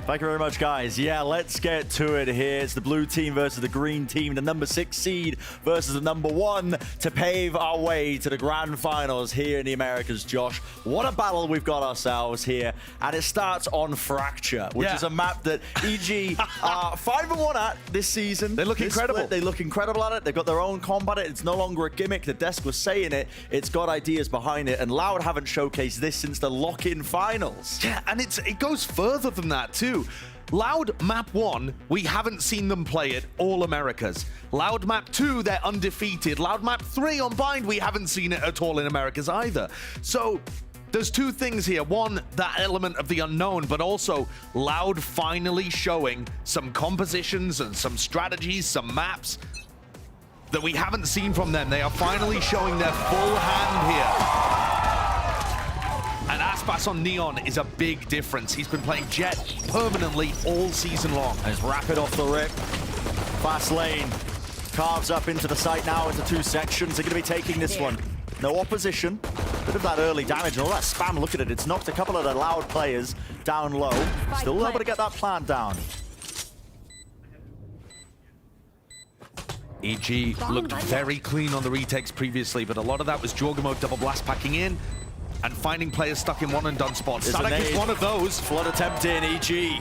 Thank you very much, guys. Yeah, let's get to it here. It's the blue team versus the green team, the #6 seed versus the #1 to pave our way to the grand finals here in the Americas. Josh, what a battle we've got ourselves here. And it starts on Fracture, which is a map that EG are 5-1 at this season. They look incredible. Split, they look incredible at it. They've got their own combat. It's no longer a gimmick. The desk was saying it. It's got ideas behind it. And Loud haven't showcased this since the lock-in finals. Yeah, and it goes further than that, too. Loud Map 1, we haven't seen them play it all Americas. Loud Map 2, they're undefeated. Loud Map 3 on Bind, we haven't seen it at all in Americas either. So there's two things here. One, that element of the unknown, but also Loud finally showing some compositions and some strategies, some maps that we haven't seen from them. They are finally showing their full hand here. And Aspas on Neon is a big difference. He's been playing Jet permanently all season long. Let's wrap it off the rip. Fast lane. Carves up into the site now into 2 sections. They're going to be taking this one. No opposition. Bit of that early damage and all that spam. Look at it. It's knocked a couple of the Loud players down low. Still able to get that plant down. EG looked very clean on the retakes previously, but a lot of that was Jorgamo double blast packing in and finding players stuck in one and done spots. Sadak is one of those. Flood attempt in, EG.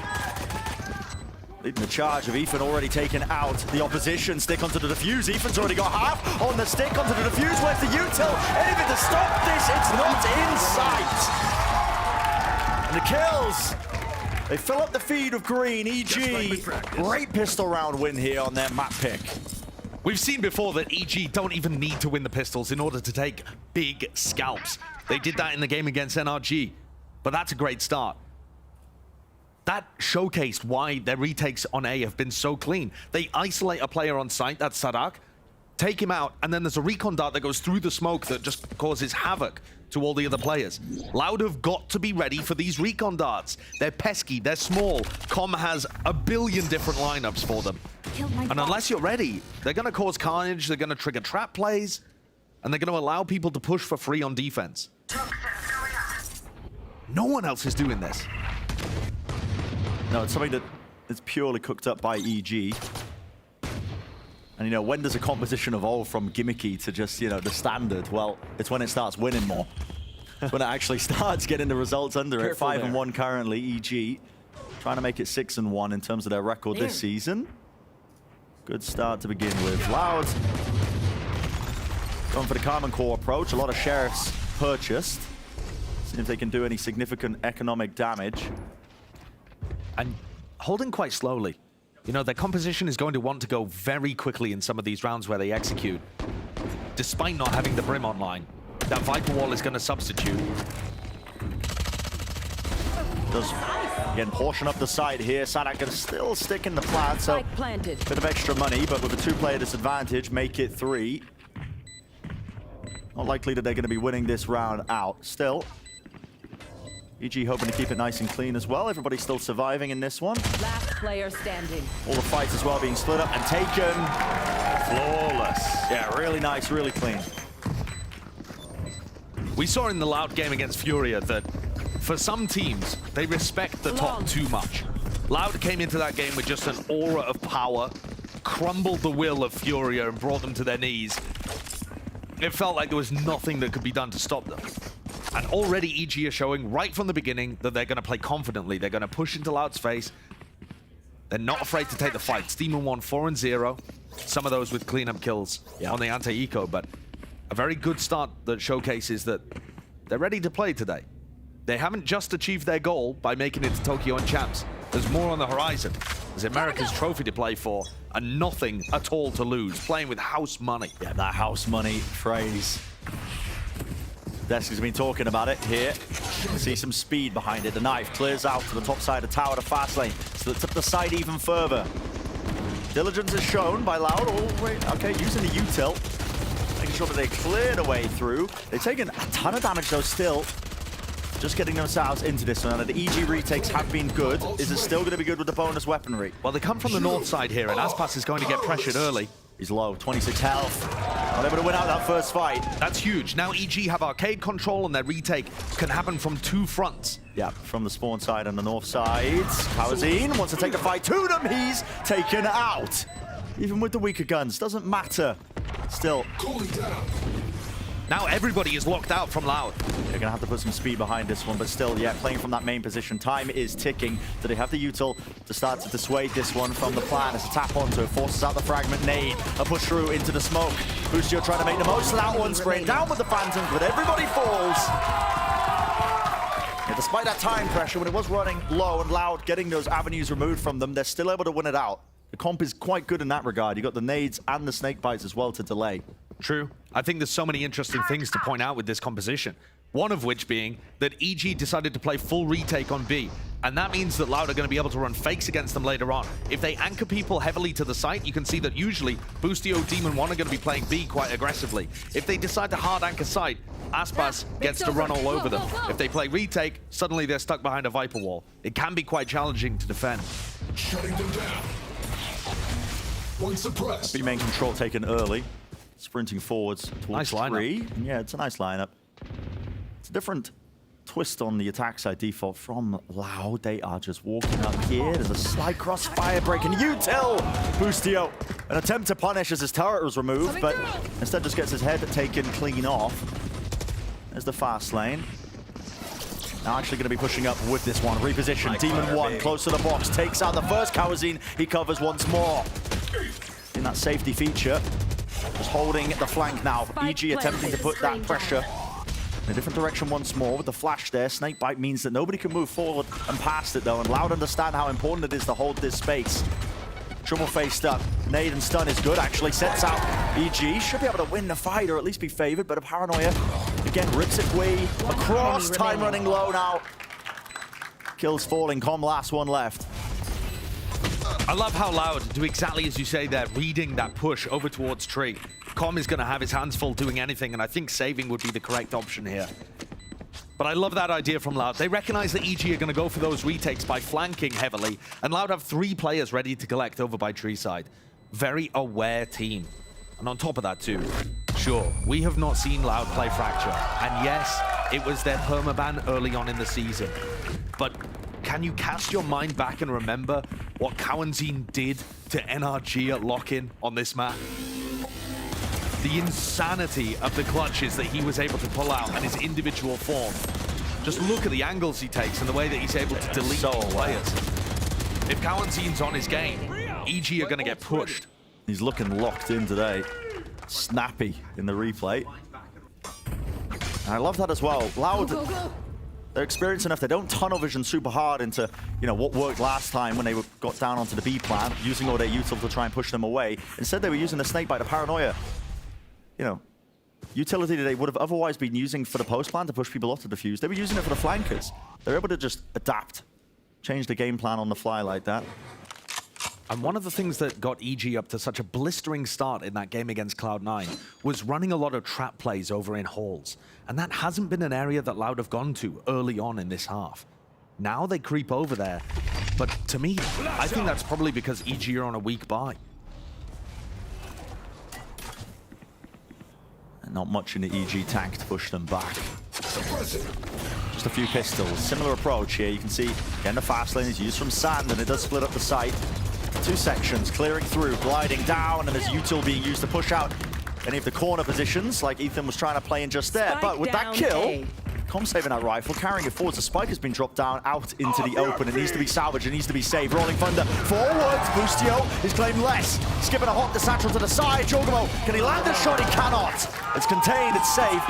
Leading the charge of Ethan already taken out the opposition. Stick onto the defuse. Ethan's already got half on the stick onto the defuse. Where's the util? Anything to stop this? It's not in sight. And the kills. They fill up the feed of green. EG, great pistol round win here on their map pick. We've seen before that EG don't even need to win the pistols in order to take big scalps. They did that in the game against NRG, but that's a great start. That showcased why their retakes on A have been so clean. They isolate a player on site, that's Sadak, take him out, and then there's a recon dart that goes through the smoke that just causes havoc to all the other players. Loud have got to be ready for these recon darts. They're pesky, they're small. Com has a billion different lineups for them. And unless you're ready, they're gonna cause carnage, they're gonna trigger trap plays, and they're gonna allow people to push for free on defense. No one else is doing this. No, it's something that's purely cooked up by EG. And, you know, when does a composition evolve from gimmicky to just, you know, the standard? Well, it's when it starts winning more. When it actually starts getting the results under it. 5-1 currently, EG. Trying to make it 6-1 in terms of their record this season. Good start to begin with. Loud going for the Carmen Core approach. A lot of sheriffs purchased. See if they can do any significant economic damage. And holding quite slowly. You know, their composition is going to want to go very quickly in some of these rounds where they execute, despite not having the Brim online. That Viper Wall is going to substitute. Does, again, portion up the side here. Sadak can still stick in the plant, so bit of extra money, but with a two-player disadvantage, make it 3. Not likely that they're going to be winning this round out. Still, EG hoping to keep it nice and clean as well. Everybody's still surviving in this one. Last player standing. All the fights as well being split up and taken. Flawless. Yeah, really nice, really clean. We saw in the Loud game against Furia that for some teams, they respect the top too much. Loud came into that game with just an aura of power, crumbled the will of Furia and brought them to their knees. It felt like there was nothing that could be done to stop them. And already EG are showing right from the beginning that they're going to play confidently. They're going to push into Loud's face. They're not afraid to take the fight. Steamer won 4-0. Some of those with cleanup kills on the anti-eco, but a very good start that showcases that they're ready to play today. They haven't just achieved their goal by making it to Tokyo and Champs. There's more on the horizon. There's America's trophy to play for and nothing at all to lose. Playing with house money. Yeah, that house money phrase. Desk has been talking about it here. You can see some speed behind it. The knife clears out to the top side of tower to fast lane. So it's up the side even further. Diligence is shown by Loud. Okay, using the util. Making sure that they cleared a way through. They've taken a ton of damage though still. Just getting themselves into this one. And the EG retakes have been good. Is it still going to be good with the bonus weaponry? Well, they come from the north side here, and Aspas is going to get pressured early. He's low, 26 health. Not able to win out that first fight. That's huge. Now EG have arcade control, and their retake can happen from 2 fronts. Yeah, from the spawn side and the north side. Kawazine wants to take the fight to them. He's taken out. Even with the weaker guns, doesn't matter. Still. Now everybody is locked out from Loud. They're going to have to put some speed behind this one, but still, yeah, playing from that main position. Time is ticking. Do they have the util to start to dissuade this one from the plan? As a tap onto it, forces out the fragment nade. A push through into the smoke. Bustio trying to make the most of that one. Spraying down with the Phantoms, but everybody falls. Yeah, despite that time pressure, when it was running low and Loud, getting those avenues removed from them, they're still able to win it out. The comp is quite good in that regard. You got the nades and the snake bites as well to delay. True. I think there's so many interesting things to point out with this composition. One of which being that EG decided to play full retake on B. And that means that Loud are going to be able to run fakes against them later on. If they anchor people heavily to the site, you can see that usually Bustio, Demon 1 are going to be playing B quite aggressively. If they decide to hard anchor site, Aspas gets to run all over them. If they play retake, suddenly they're stuck behind a Viper wall. It can be quite challenging to defend. Shutting them down. One suppressed. B-main control taken early. Sprinting forwards towards nice lineup. 3. Yeah, it's a nice lineup. It's a different twist on the attack side default from Loud. They are just walking up here. There's a slight crossfire break, and Util Bustio, an attempt to punish as his turret was removed, but instead just gets his head taken clean off. There's the fast lane. Now actually going to be pushing up with this one. Reposition, Demon 1 close to the box, takes out the first Kawazin. He covers once more. In that safety feature, just holding the flank now. EG attempting to put that pressure in a different direction once more with the flash there. Snakebite means that nobody can move forward and past it though, and Loud understand how important it is to hold this space. Triple faced up. Nade and stun is good, actually sets out EG. Should be able to win the fight or at least be favored, but a Paranoia again rips it way across. Time running low now. Kills falling, Com last one left. I love how Loud do exactly as you say there, reading that push over towards Tree. Com is going to have his hands full doing anything, and I think saving would be the correct option here. But I love that idea from Loud. They recognize that EG are going to go for those retakes by flanking heavily, and Loud have 3 players ready to collect over by Tree side. Very aware team. And on top of that too, sure, we have not seen Loud play Fracture. And yes, it was their permaban early on in the season. But can you cast your mind back and remember what Kawazin did to NRG at lock-in on this map? The insanity of the clutches that he was able to pull out and his individual form. Just look at the angles he takes and the way that he's able to delete players. If Kawazin's on his game, EG are going to get pushed. He's looking locked in today. Snappy in the replay. And I love that as well. Loud, they're experienced enough. They don't tunnel vision super hard into, you know, what worked last time when they got down onto the B plan, using all their util to try and push them away. Instead, they were using the Snakebite, the Paranoia. You know, utility that they would have otherwise been using for the post plan to push people off to defuse. They were using it for the flankers. They're able to just adapt, change the game plan on the fly like that. And one of the things that got EG up to such a blistering start in that game against Cloud9 was running a lot of trap plays over in halls. And that hasn't been an area that Loud have gone to early on in this half. Now they creep over there. But to me, I think that's probably because EG are on a weak buy. Not much in the EG tank to push them back. Just a few pistols. Similar approach here. You can see, again, the fast lane is used from Sand, and it does split up the site. 2 sections, clearing through, gliding down, and there's util being used to push out any of the corner positions, like Ethan was trying to play in just there. Spike but with that down kill, A. Com saving that rifle, carrying it forwards. The spike has been dropped down out into the open. It needs to be salvaged. It needs to be saved. Rolling Thunder forwards. Bustio is claimed less. Skipping a hop, the satchel to the side. Jogomo, can he land a shot? He cannot. It's contained. It's safe.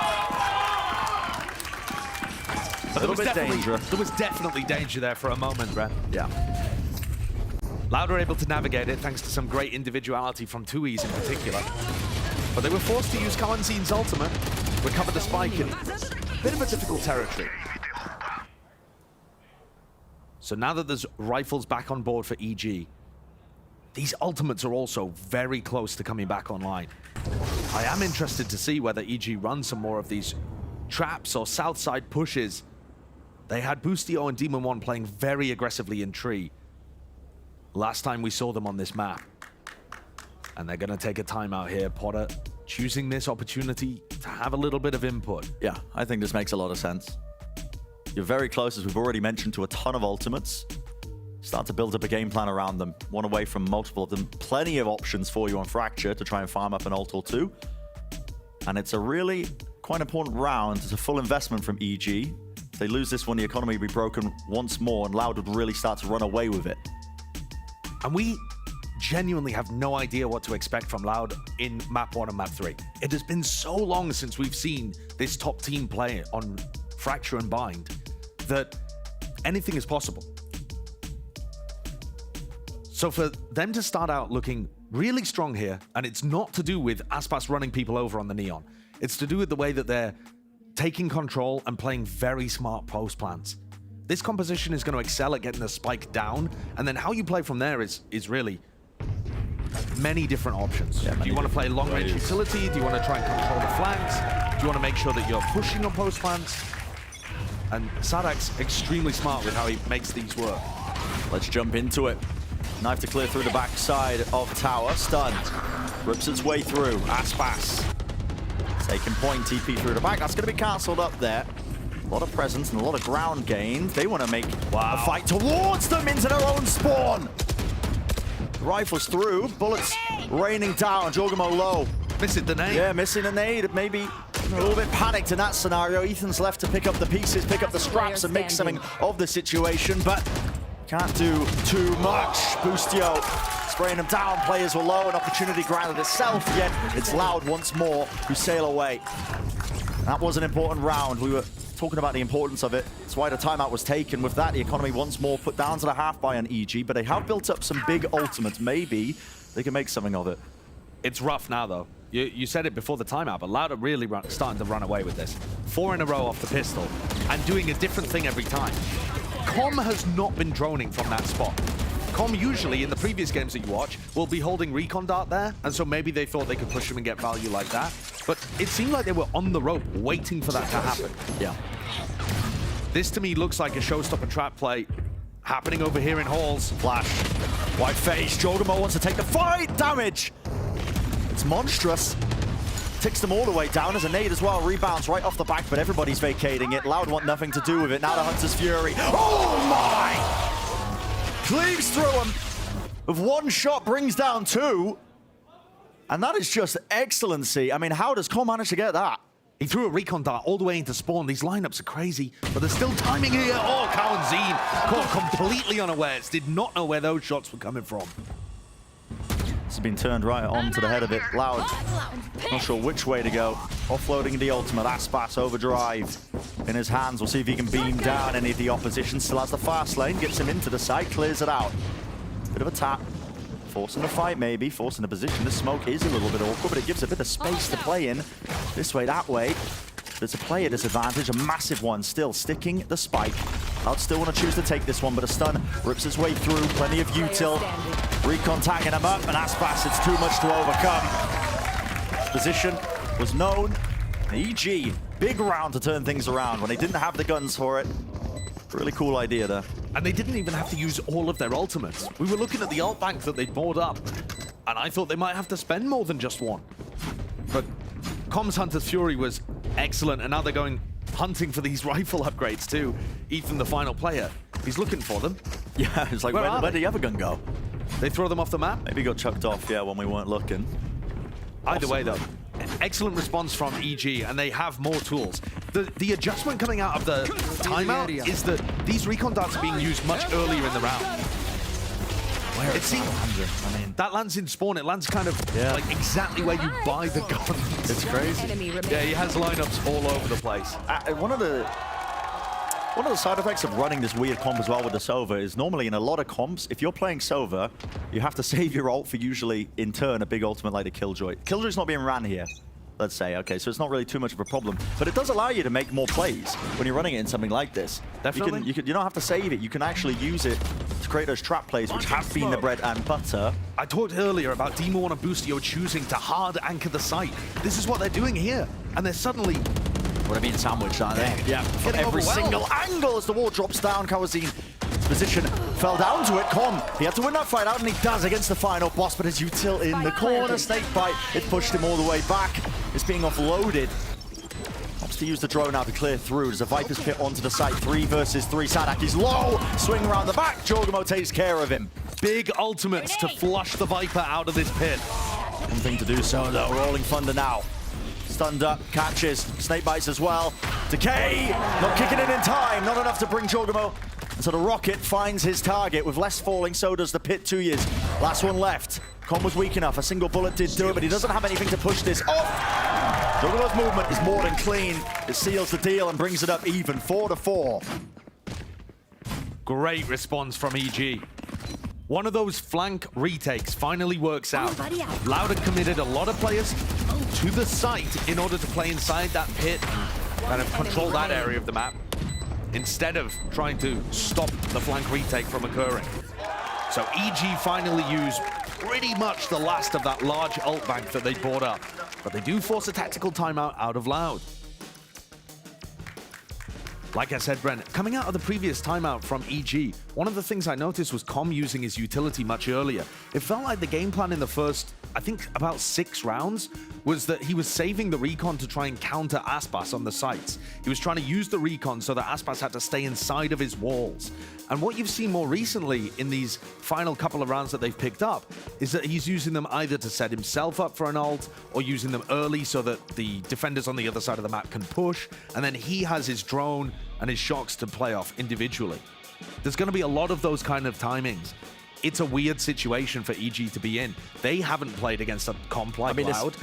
But there was definitely danger there for a moment, Ren. Yeah. Loud were able to navigate it thanks to some great individuality from 2Es in particular. But they were forced to use Kawanzin's ultimate, recover the spike in a bit of a difficult territory. So now that there's rifles back on board for EG, these ultimates are also very close to coming back online. I am interested to see whether EG run some more of these traps or south side pushes. They had Bustio and Demon 1 playing very aggressively in tree last time we saw them on this map. And they're going to take a timeout here. Potter choosing this opportunity to have a little bit of input. Yeah, I think this makes a lot of sense. You're very close, as we've already mentioned, to a ton of ultimates. Start to build up a game plan around them. One away from multiple of them. Plenty of options for you on Fracture to try and farm up an ult or 2. And it's a really quite important round. It's a full investment from EG. If they lose this one, the economy will be broken once more, and Loud would really start to run away with it. And we genuinely have no idea what to expect from Loud in Map 1 and Map 3. It has been so long since we've seen this top team play on Fracture and Bind that anything is possible. So for them to start out looking really strong here, and it's not to do with Aspas running people over on the Neon. It's to do with the way that they're taking control and playing very smart post plans. This composition is going to excel at getting the spike down, and then how you play from there is really many different options. Yeah, do you want to play long-range utility? Do you want to try and control the flanks? Do you want to make sure that you're pushing on post plans? And Sadak's extremely smart with how he makes these work. Let's jump into it. Knife to clear through the back side of tower. Stunned. Rips its way through. Aspas taking point. TP through the back. That's going to be cancelled up there. A lot of presence and a lot of ground gain. They want to make a fight towards them into their own spawn. Rifles through, bullets raining down. Jorgamo low. Missing the nade. Yeah, missing a nade. Maybe a little bit panicked in that scenario. Ethan's left to pick up the pieces, pick up the scraps, and make something of the situation, but can't do too much. Bustio spraying them down. Players were low. An opportunity granted itself, yet it's Loud once more who sail away. That was an important round. We were talking about the importance of it. That's why the timeout was taken. With that, the economy once more put down to the half by an EG, but they have built up some big ultimates. Maybe they can make something of it. It's rough now, though. You said it before the timeout, but Loud are really starting to run away with this. 4 in a row off the pistol, and doing a different thing every time. Com has not been droning from that spot. Com usually, in the previous games that you watch, will be holding Recon Dart there, and so maybe they thought they could push him and get value like that. But it seemed like they were on the rope, waiting for that to happen. Yeah. This, to me, looks like a showstopper trap play happening over here in Halls. Flash. White face. Jorgamo wants to take the fight. Damage. It's monstrous. Ticks them all the way down. There's a nade as well. Rebounds right off the back, but everybody's vacating it. Loud want nothing to do with it. Now the Hunter's Fury. Oh my! Cleaves through him. With one shot, brings down 2. And that is just excellency. I mean, how does Cole manage to get that? He threw a Recon Dart all the way into spawn. These lineups are crazy, but there's still timing here. Oh, Cow and Zine caught completely unawares. Did not know where those shots were coming from. This has been turned right on to the head of it. Loud. Not sure which way to go. Offloading the ultimate. Aspas overdrive in his hands. We'll see if he can beam down any of the opposition. Still has the fast lane. Gets him into the site. Clears it out. Bit of a tap. Forcing the fight, maybe. Forcing the position. The smoke is a little bit awkward, but it gives a bit of space to play in. This way, that way. There's a player disadvantage, a massive one. Still sticking the spike. Loud still want to choose to take this one, but a stun rips his way through. Plenty of util. Recon tagging him up, and Aspas, it's too much to overcome. His position was known. EG, big round to turn things around when they didn't have the guns for it. Really cool idea there. And they didn't even have to use all of their ultimates. We were looking at the ult bank that they'd bought up, and I thought they might have to spend more than just one. But Com's Hunter's Fury was excellent, and now they're going hunting for these rifle upgrades too. Ethan, the final player, he's looking for them. Yeah, it's like, where did the other gun go? They throw them off the map? Maybe got chucked off, yeah, when we weren't looking. Either way, though, excellent response from EG, and they have more tools. The adjustment coming out of the timeout is that these recon darts are being used much earlier in the round. It seems, I mean, that lands in spawn. It lands kind of like exactly where you buy the gun. It's crazy. Yeah, he has lineups all over the place. One of the side effects of running this weird comp as well with the Sova is normally in a lot of comps, if you're playing Sova, you have to save your ult for usually, in turn, a big ultimate like the Killjoy. Killjoy's not being ran here, let's say. Okay, so it's not really too much of a problem. But it does allow you to make more plays when you're running it in something like this. Definitely. You don't have to save it. You can actually use it to create those trap plays, which have been the bread and butter. I talked earlier about Demo One and Bustio choosing to hard anchor the site. This is what they're doing here. And they're suddenly... What I mean, sandwiched, aren't they? Yeah, from every single angle as the wall drops down. Kawazine, his position fell down to it. Com, he had to win that fight out, and he does against the final boss, but his util in the corner. Snake bite, it pushed him all the way back. It's being offloaded. Opts to use the drone now to clear through. There's a Viper's pit onto the site. 3 versus 3. Sadak, he's low. Swing around the back. Jorgamo takes care of him. Big ultimates to flush the Viper out of this pit. One thing to do so, though. Rolling Thunder now. Stunned up, catches, snake bites as well. Decay, not kicking it in time, not enough to bring Jorgamo. And so the rocket finds his target. With less falling, so does the pit 2 years. Last one left. Com was weak enough, a single bullet did do it, but he doesn't have anything to push this off. Jorgamo's movement is more than clean. It seals the deal and brings it up even, 4-4. Great response from EG. One of those flank retakes finally works out. Loud had committed a lot of players to the site in order to play inside that pit and kind of control that area of the map, instead of trying to stop the flank retake from occurring. So EG finally used pretty much the last of that large ult bank that they bought up, but they do force a tactical timeout out of Loud. Like I said, Brent, coming out of the previous timeout from EG, one of the things I noticed was Com using his utility much earlier. It felt like the game plan in the first, I think, about 6 rounds was that he was saving the recon to try and counter Aspas on the sites. He was trying to use the recon so that Aspas had to stay inside of his walls. And what you've seen more recently in these final couple of rounds that they've picked up is that he's using them either to set himself up for an ult or using them early so that the defenders on the other side of the map can push, and then he has his drone and his shocks to play off individually. There's going to be a lot of those kind of timings. It's a weird situation for EG to be in. They haven't played against a comp like Loud.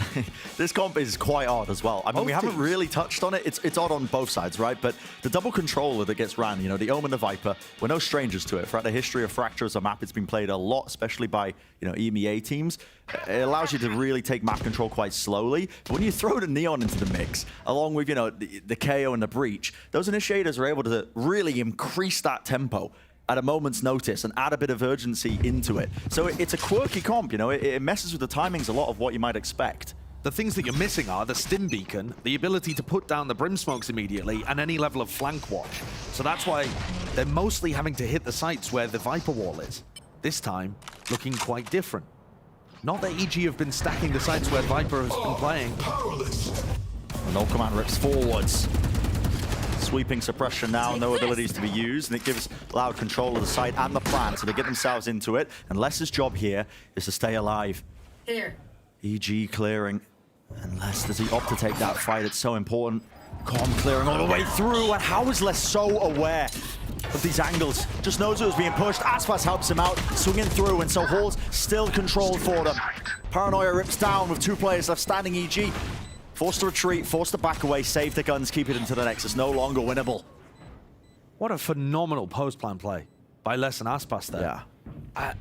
This comp is quite odd as well. I mean, we haven't really touched on it. It's odd on both sides, right? But the double controller that gets ran, you know, the Omen, the Viper, we're no strangers to it. Throughout the history of Fracture as a map, it's been played a lot, especially by, you know, EMEA teams. It allows you to really take map control quite slowly. But when you throw the Neon into the mix, along with, you know, the KO and the Breach, those initiators are able to really increase that tempo at a moment's notice and add a bit of urgency into it. So it's a quirky comp, you know, it messes with the timings a lot of what you might expect. The things that you're missing are the stim beacon, the ability to put down the brim smokes immediately, and any level of flank watch. So that's why they're mostly having to hit the sites where the Viper wall is. This time, looking quite different. Not that EG have been stacking the sites where Viper has been playing. No command rips forwards. Sweeping suppression now, no abilities to be used, and it gives Loud control of the site and the plan, so they get themselves into it. And Les's job here is to stay alive. Here. EG clearing, and Les, does he opt to take that fight? It's so important. Com clearing all the way through, and how is Les so aware of these angles? Just knows it was being pushed. Aspas helps him out, swinging through, and so Hall's still controlled for them. Paranoia rips down with 2 players left standing. EG forced to retreat, forced to back away, save the guns, keep it into the Nexus. No longer winnable. What a phenomenal post-plan play by Les and Aspas there. Yeah.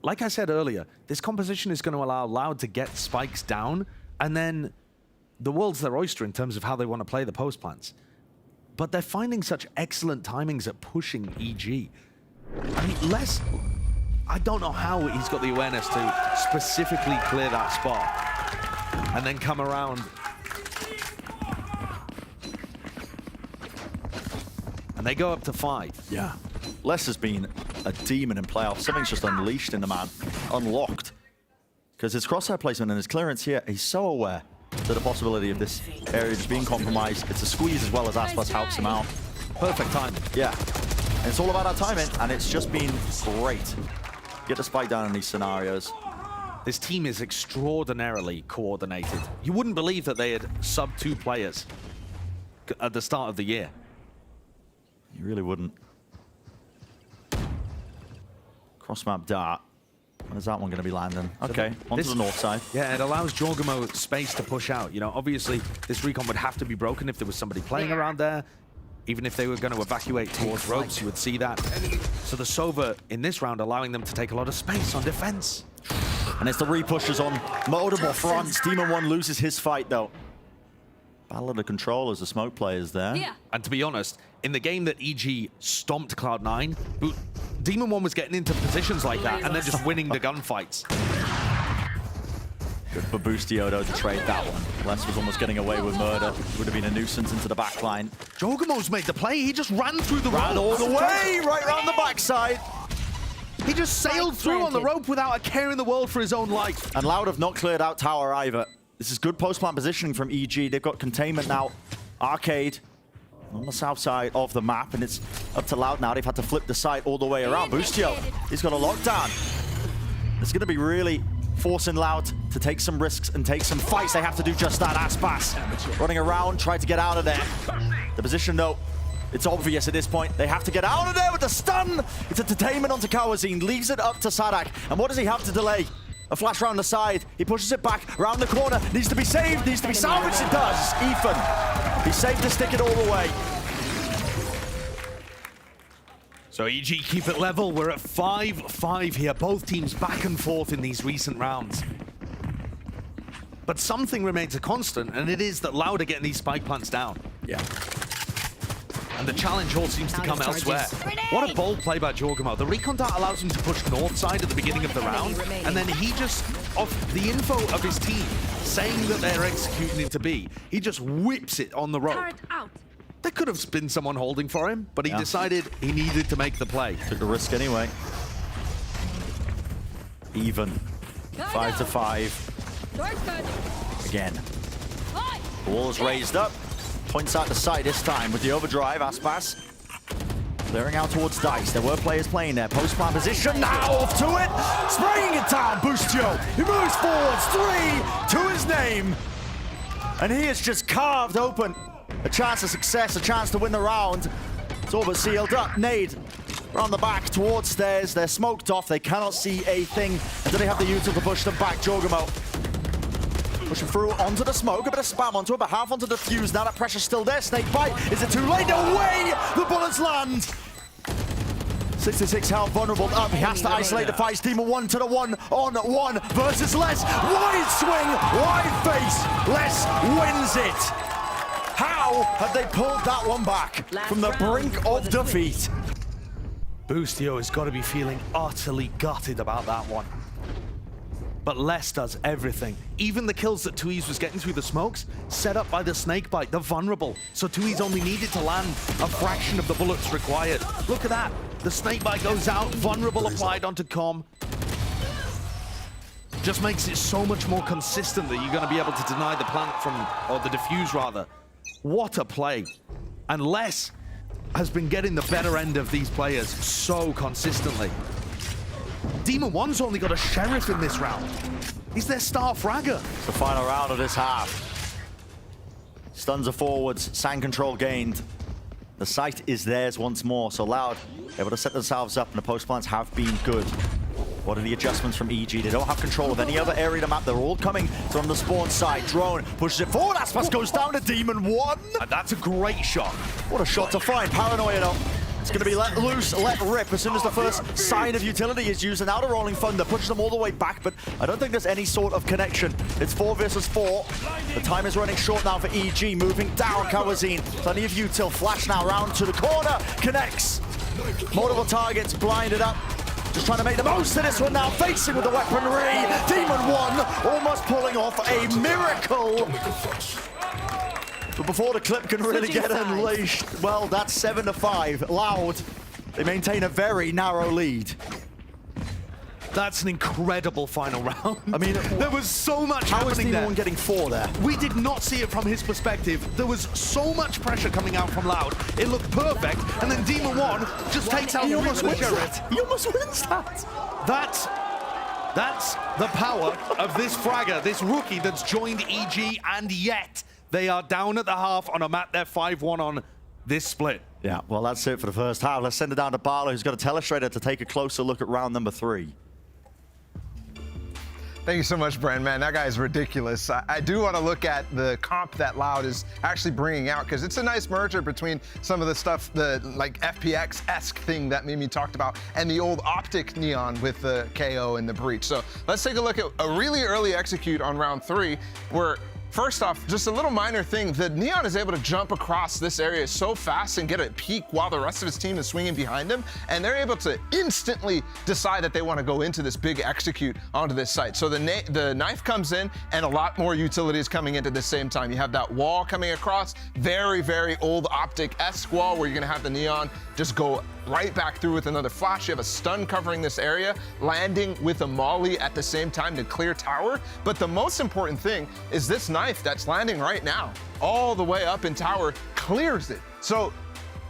Like I said earlier, this composition is going to allow Loud to get spikes down, and then the world's their oyster in terms of how they want to play the post-plans. But they're finding such excellent timings at pushing EG. I mean, Les, I don't know how he's got the awareness to specifically clear that spot and then come around. And they go up to 5. Yeah. Les has been a demon in playoffs. Something's just unleashed in the man, unlocked. Because his crosshair placement and his clearance here, he's so aware to the possibility of this area just being compromised. It's a squeeze as well as Aspas helps him out. Perfect timing. Yeah. And it's all about our timing, and it's just been great. Get the spike down in these scenarios. This team is extraordinarily coordinated. You wouldn't believe that they had sub 2 players at the start of the year. You really wouldn't. Cross-map dart. Where's that one going to be landing? Okay, onto the north side. Yeah, it allows Jorgamo space to push out. You know, obviously, this recon would have to be broken if there was somebody playing around there. Even if they were going to evacuate towards ropes, you would see that. So the Sova in this round allowing them to take a lot of space on defense. And it's the repushes on multiple fronts. Demon 1 loses his fight, though. Battle of the controllers, the smoke players there. Yeah. And to be honest, in the game that EG stomped Cloud9, Demon 1 was getting into positions like that and then just winning the gunfights. Good for Bustio, though, to trade that one. Les was almost getting away with murder. Would have been a nuisance into the back line. Jorgamo's made the play. He just ran through the rope. Ran all the way, right around the backside. He just sailed through on the rope without a care in the world for his own life. And Loud have not cleared out tower either. This is good post-plant positioning from EG. They've got containment now. Arcade on the south side of the map, and it's up to Loud now. They've had to flip the site all the way around. Bustio, he's got a lockdown. It's going to be really forcing Loud to take some risks and take some fights. They have to do just that. Aspas running around, trying to get out of there. The position, though, it's obvious at this point. They have to get out of there with the stun. It's entertainment onto Kawazin, leaves it up to Sadak. And what does he have to delay? A flash around the side. He pushes it back around the corner. Needs to be saved. Needs to be salvaged. It does. Ethan. He saved to stick it all the way. So EG keep it level. We're at 5-5 here. Both teams back and forth in these recent rounds. But something remains a constant, and it is that Loud are getting these spike plants down. Yeah. And the challenge all seems to come elsewhere. What a bold play by Jorgamo. The recon dart allows him to push north side at the beginning of the round, and then he just, off the info of his team, saying that they're executing into B, he just whips it on the rope. There could have been someone holding for him, but he decided he needed to make the play. Took a risk anyway. Even. 5 to 5. Again. Ball's raised up. Points out the side this time with the overdrive. Aspas clearing out towards Dice. There were players playing there. Post-plant position. Now off to it. Spraying it down. Bustio. He moves forwards. 3 to his name. And he is just carved open. A chance of success, a chance to win the round. It's all but sealed up. Nade around the back towards stairs. They're smoked off. They cannot see a thing. And do they have the util to push them back? Jorgamo pushing through onto the smoke. A bit of spam onto it, but half onto the fuse. Now that pressure's still there. Snake bite. Is it too late? No way! The bullets land. 66 health, vulnerable up. He has to isolate the fight. Demon 1 to the 1-on-1 versus Les. Wide swing, wide face. Les wins it. How have they pulled that one back from the brink of defeat? Bustio has got to be feeling utterly gutted about that one. But Les does everything. Even the kills that Tuiz was getting through the smokes, set up by the snakebite, they're vulnerable. So Tuiz only needed to land a fraction of the bullets required. Look at that. The snakebite goes out, vulnerable applied onto Com. Just makes it so much more consistent that you're going to be able to deny the plant from, or the defuse rather. What a play. And Les has been getting the better end of these players so consistently. Demon 1's only got a sheriff in this round. He's their star fragger. It's the final round of this half. Stuns are forwards, sand control gained. The site is theirs once more, so Loud able to set themselves up, and the post plants have been good. What are the adjustments from EG? They don't have control of any other area of the map. They're all coming from the spawn side. Drone pushes it forward. Aspas goes down to Demon 1. And that's a great shot. What a shot to find. Paranoia though. It's going to be let loose, let rip as soon as the first sign of utility is used. And now the Rolling Thunder pushes them all the way back, but I don't think there's any sort of connection. It's 4 versus 4. The time is running short now for EG. Moving down, Kawazine. Plenty of util. Flash now round to the corner. Connects. Multiple targets blinded up. Just trying to make the most of this one now. Facing with the weaponry. Demon 1 almost pulling off a miracle. But before the clip can really get unleashed, well, that's 7 to 5. Loud. They maintain a very narrow lead. That's an incredible final round. I mean, there was so much happening there. How is Demon 1 getting 4 there? We did not see it from his perspective. There was so much pressure coming out from Loud. It looked perfect, and then Demon 1 just takes out the sheriff. He almost wins that. That's the power of this fragger, this rookie that's joined EG, and yet they are down at the half on a map they're 5-1 on this split. Yeah, well, that's it for the first half. Let's send it down to Barlow, who's got a telestrator to take a closer look at round number 3. Thank you so much, Bren. Man, that guy is ridiculous. I do want to look at the comp that Loud is actually bringing out, because it's a nice merger between some of the stuff, the like FPX-esque thing that Mimi talked about, and the old optic neon with the KO and the breach. So let's take a look at a really early execute on round 3, where first off, just a little minor thing, the Neon is able to jump across this area so fast and get a peek while the rest of his team is swinging behind him, and they're able to instantly decide that they want to go into this big execute onto this site. So the knife comes in, and a lot more utilities coming into the same time. You have that wall coming across, very, very old optic-esque wall where you're going to have the Neon just go right back through with another flash. You have a stun covering this area, landing with a molly at the same time to clear tower. But the most important thing is this knife that's landing right now, all the way up in tower, clears it. So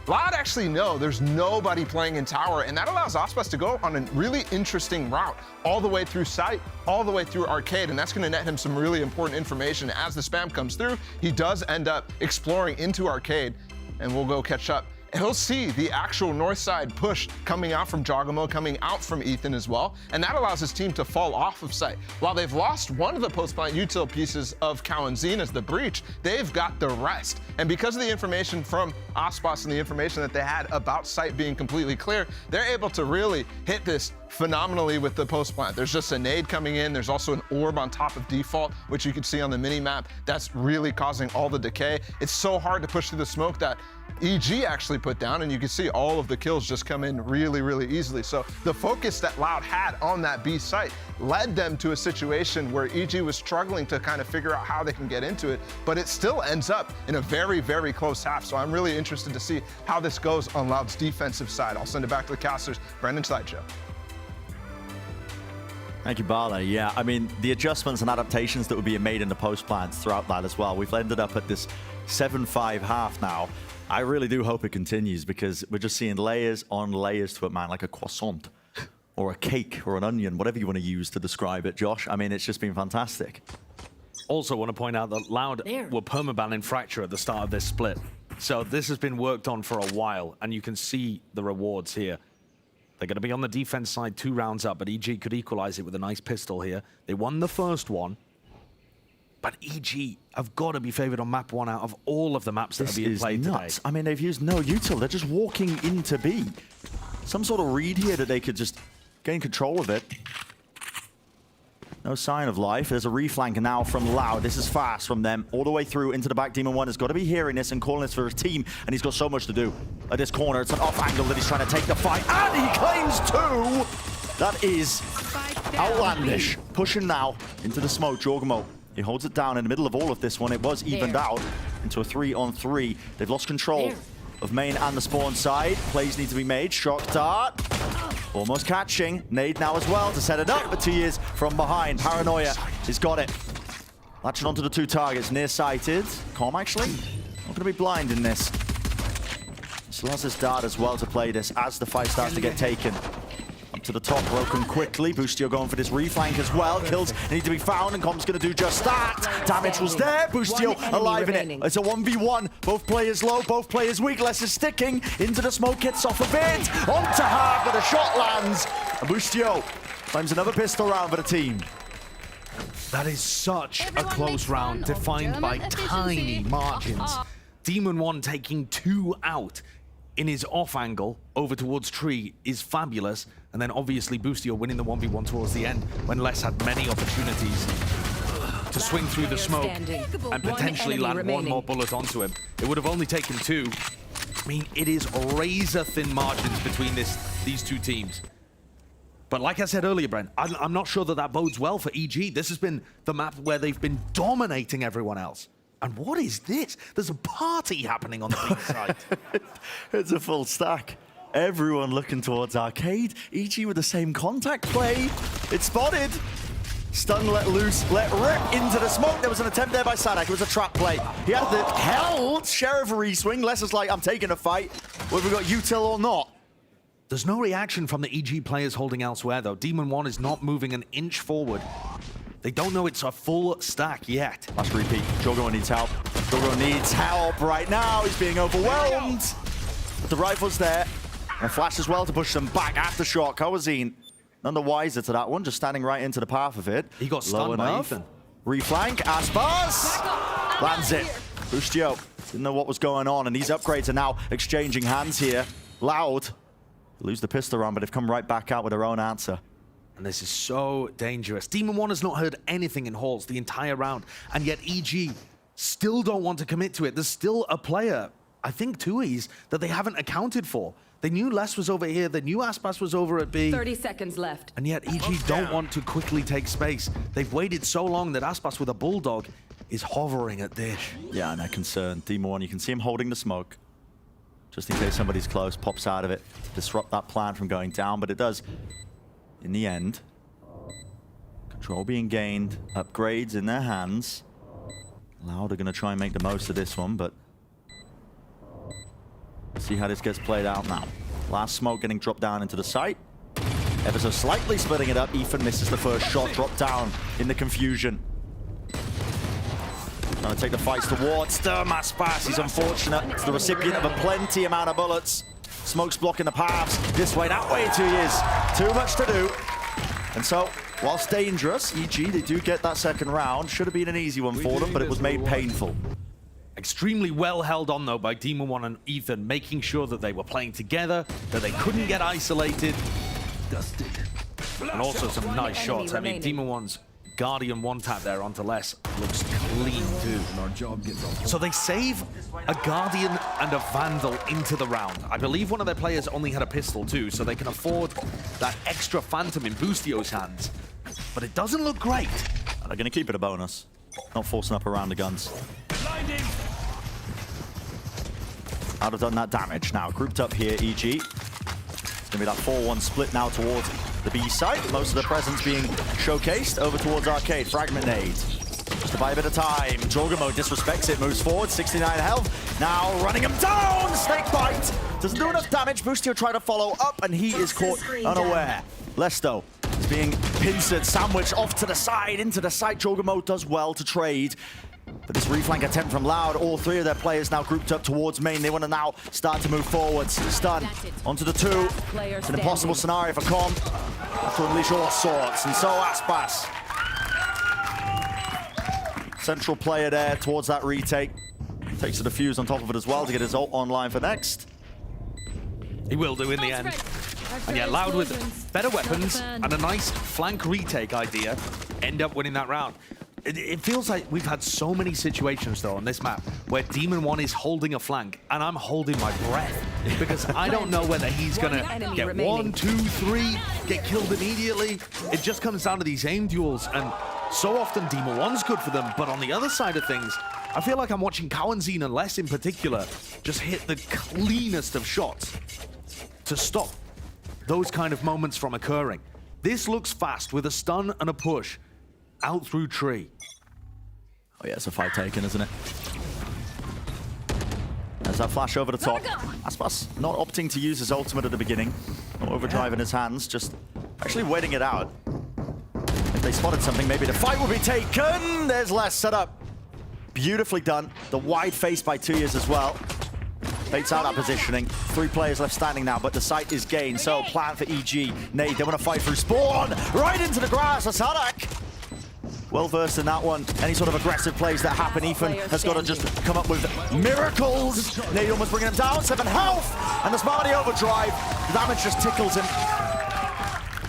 Loud actually know there's nobody playing in tower, and that allows Aspas to go on a really interesting route all the way through site, all the way through arcade, and that's going to net him some really important information. As the spam comes through, he does end up exploring into arcade, and we'll go catch up. He'll see the actual north side push coming out from Jogamo, coming out from Ethan as well, and that allows his team to fall off of site. While they've lost one of the post-plant util pieces of Kawanzin as the breach, they've got the rest. And because of the information from Aspas and the information that they had about site being completely clear, they're able to really hit this phenomenally with the post plant. There's just a nade coming in. There's also an orb on top of default, which you can see on the mini map. That's really causing all the decay. It's so hard to push through the smoke that EG actually put down, and you can see all of the kills just come in really, really easily. So the focus that Loud had on that B site led them to a situation where EG was struggling to kind of figure out how they can get into it, but it still ends up in a very, very close half. So I'm really interested to see how this goes on Loud's defensive side. I'll send it back to the casters. Brendan Sideshow. Thank you, Bala. Yeah, I mean, the adjustments and adaptations that were being made in the post plants throughout that as well. We've ended up at this 7-5 half now. I really do hope it continues because we're just seeing layers on layers to it, man, like a croissant or a cake or an onion, whatever you want to use to describe it, Josh. I mean, it's just been fantastic. Also want to point out that Loud were permabanning Fracture at the start of this split. So this has been worked on for a while, and you can see the rewards here. They're going to be on the defense side 2 rounds up, but EG could equalize it with a nice pistol here. They won the first one. But EG have got to be favored on map 1 out of all of the maps that are being played nuts. today. I mean, they've used no util. They're just walking into B. Some sort of read here that they could just gain control of it. No sign of life. There's a reflank now from Loud. This is fast from them all the way through into the back. Demon 1 has got to be hearing this and calling this for his team, and he's got so much to do. At this corner, it's an off angle that he's trying to take the fight, and he claims 2! That is outlandish. Pushing now into the smoke, Jorgamo. He holds it down in the middle of all of this one. It was evened out into a 3-on-3. They've lost control of main and the spawn side. Plays need to be made. Shock dart. Almost catching. Nade now as well to set it up, but 2 years from behind. Paranoia. He's got it. Latching onto the 2 targets. Nearsighted. Calm, actually. Not going to be blind in this. Still has his dart as well to play this as the fight starts to get taken. Up to the top, broken quickly. Bustio going for this reflank as well. Kills need to be found, and Com's going to do just that. Damage was there. Bustio alive in it. It's a 1v1. Both players low, both players weak. Less is sticking into the smoke, gets off a bit. Onto hard, but a shot lands. And Bustio finds another pistol round for the team. That is such a close round, defined by tiny margins. Demon 1 taking 2 out in his off angle over towards Tree is fabulous. And then obviously Bustio winning the 1v1 towards the end when Les had many opportunities to swing through the smoke and potentially land 1 more bullet onto him. It would have only taken 2. I mean, it is razor thin margins between these 2 teams. But like I said earlier, Brent, I'm not sure that that bodes well for EG. This has been the map where they've been dominating everyone else. And what is this? There's a party happening on the B side. It's a full stack. Everyone looking towards Arcade. EG with the same contact play. It's spotted. Stun, let loose, let rip into the smoke. There was an attempt there by Sadak. It was a trap play. He had the held Sheriff re-swing. Les is like, I'm taking a fight, whether we got util or not. There's no reaction from the EG players holding elsewhere, though. Demon 1 is not moving an inch forward. They don't know it's a full stack yet. Last repeat. Jorgo needs help. Jorgo needs help right now. He's being overwhelmed. The rifle's there. And a flash as well to push them back after shot. Kawazine, none the wiser to that one, just standing right into the path of it. He got stunned by Ethan. Reflank, Aspas! Lands it. Bustio didn't know what was going on, and these upgrades are now exchanging hands here. Loud. Lose the pistol round, but they've come right back out with their own answer. And this is so dangerous. Demon 1 has not heard anything in halls the entire round, and yet EG still don't want to commit to it. There's still a player, I think Tui's, that they haven't accounted for. They knew Les was over here, they knew Aspas was over at B. 30 seconds left. And yet EG don't want to quickly take space. They've waited so long that Aspas with a bulldog is hovering at Dish. Yeah, and they're concerned. Demon 1, you can see him holding the smoke. Just in case somebody's close, pops out of it to disrupt that plan from going down, but it does. In the end, control being gained, upgrades in their hands. Loud are going to try and make the most of this one, but see how this gets played out now. Last smoke getting dropped down into the site. Ever so slightly splitting it up. Ethan misses the first shot, dropped down in the confusion. Trying to take the fights towards Aspas. He's unfortunate. It's the recipient of a plenty amount of bullets. Smoke's blocking the paths. This way, that way, 2 years. Too much to do. And so, whilst dangerous, EG, they do get that second round. Should have been an easy one for them, but it was made painful. Extremely well held on, though, by Demon 1 and Ethan, making sure that they were playing together, that they couldn't get isolated. Dusted. And also some nice shots. I mean, remaining. Demon One's Guardian one tap there onto Les looks clean too. So they save a Guardian and a Vandal into the round. I believe one of their players only had a pistol too, so they can afford that extra Phantom in Bustio's hands. But it doesn't look great. And they're going to keep it a bonus. Not forcing up around the guns. Out have done that damage. Now grouped up here, EG. It's going to be that 4-1 split now towards the B side. Most of the presence being showcased over towards Arcade. Fragment nade. Just to buy a bit of time. Jorgamo disrespects it, moves forward, 69 health. Now running him down! Snake bite! Doesn't do enough damage. Bustio try to follow up, and he is caught unaware. Lesto is being pincered, sandwiched off to the side, into the side. Jorgamo does well to trade. But this reflank attempt from Loud, all three of their players now grouped up towards main. They want to now start to move forwards. Stun onto the 2. It's an impossible scenario for Com. Have to unleash all sorts. And so Aspas. Central player there towards that retake. Takes the defuse on top of it as well to get his ult online for next. He will do in the end. And yeah, Loud with better weapons and a nice flank retake idea end up winning that round. It feels like we've had so many situations, though, on this map where Demon One is holding a flank, and I'm holding my breath because I don't know whether he's going to get 1, 2, 3, get killed immediately. It just comes down to these aim duels, and so often Demon One's good for them, but on the other side of things, I feel like I'm watching Cowanzine and Les in particular just hit the cleanest of shots to stop those kind of moments from occurring. This looks fast with a stun and a push. Out through tree. Oh yeah, it's a fight taken, isn't it? There's that flash over the top. Aspas not opting to use his ultimate at the beginning. No overdrive in his hands, just actually waiting it out. If they spotted something, maybe the fight will be taken. There's less set up. Beautifully done. The wide face by 2 years as well. Baits out that positioning. 3 players left standing now, but the site is gained. So plan for EG. Nade, they want to fight through spawn. Right into the grass. Sadak. Well versed in that one. Any sort of aggressive plays that happen, Ethan has got to just come up with miracles. Nade almost bringing him down, 7 health, and the Smarty overdrive. The damage just tickles him.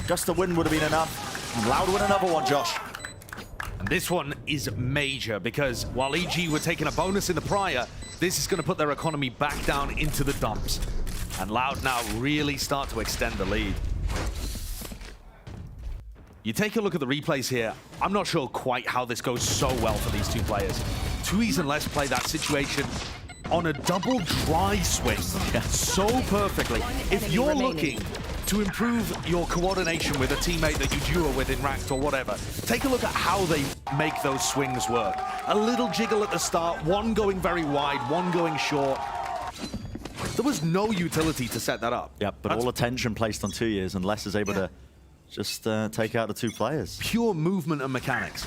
Just the win would have been enough. And Loud win another one, Josh. And this one is major because while EG were taking a bonus in the prior, this is going to put their economy back down into the dumps. And Loud now really start to extend the lead. You take a look at the replays here, I'm not sure quite how this goes so well for these 2 players. Tuiz and Les play that situation on a double dry swing so perfectly. If you're looking to improve your coordination with a teammate that you duo with in ranked or whatever, take a look at how they make those swings work. A little jiggle at the start, one going very wide, one going short. There was no utility to set that up. Yep, but all attention placed on 2 years, and Les is able to just take out the 2 players. Pure movement and mechanics.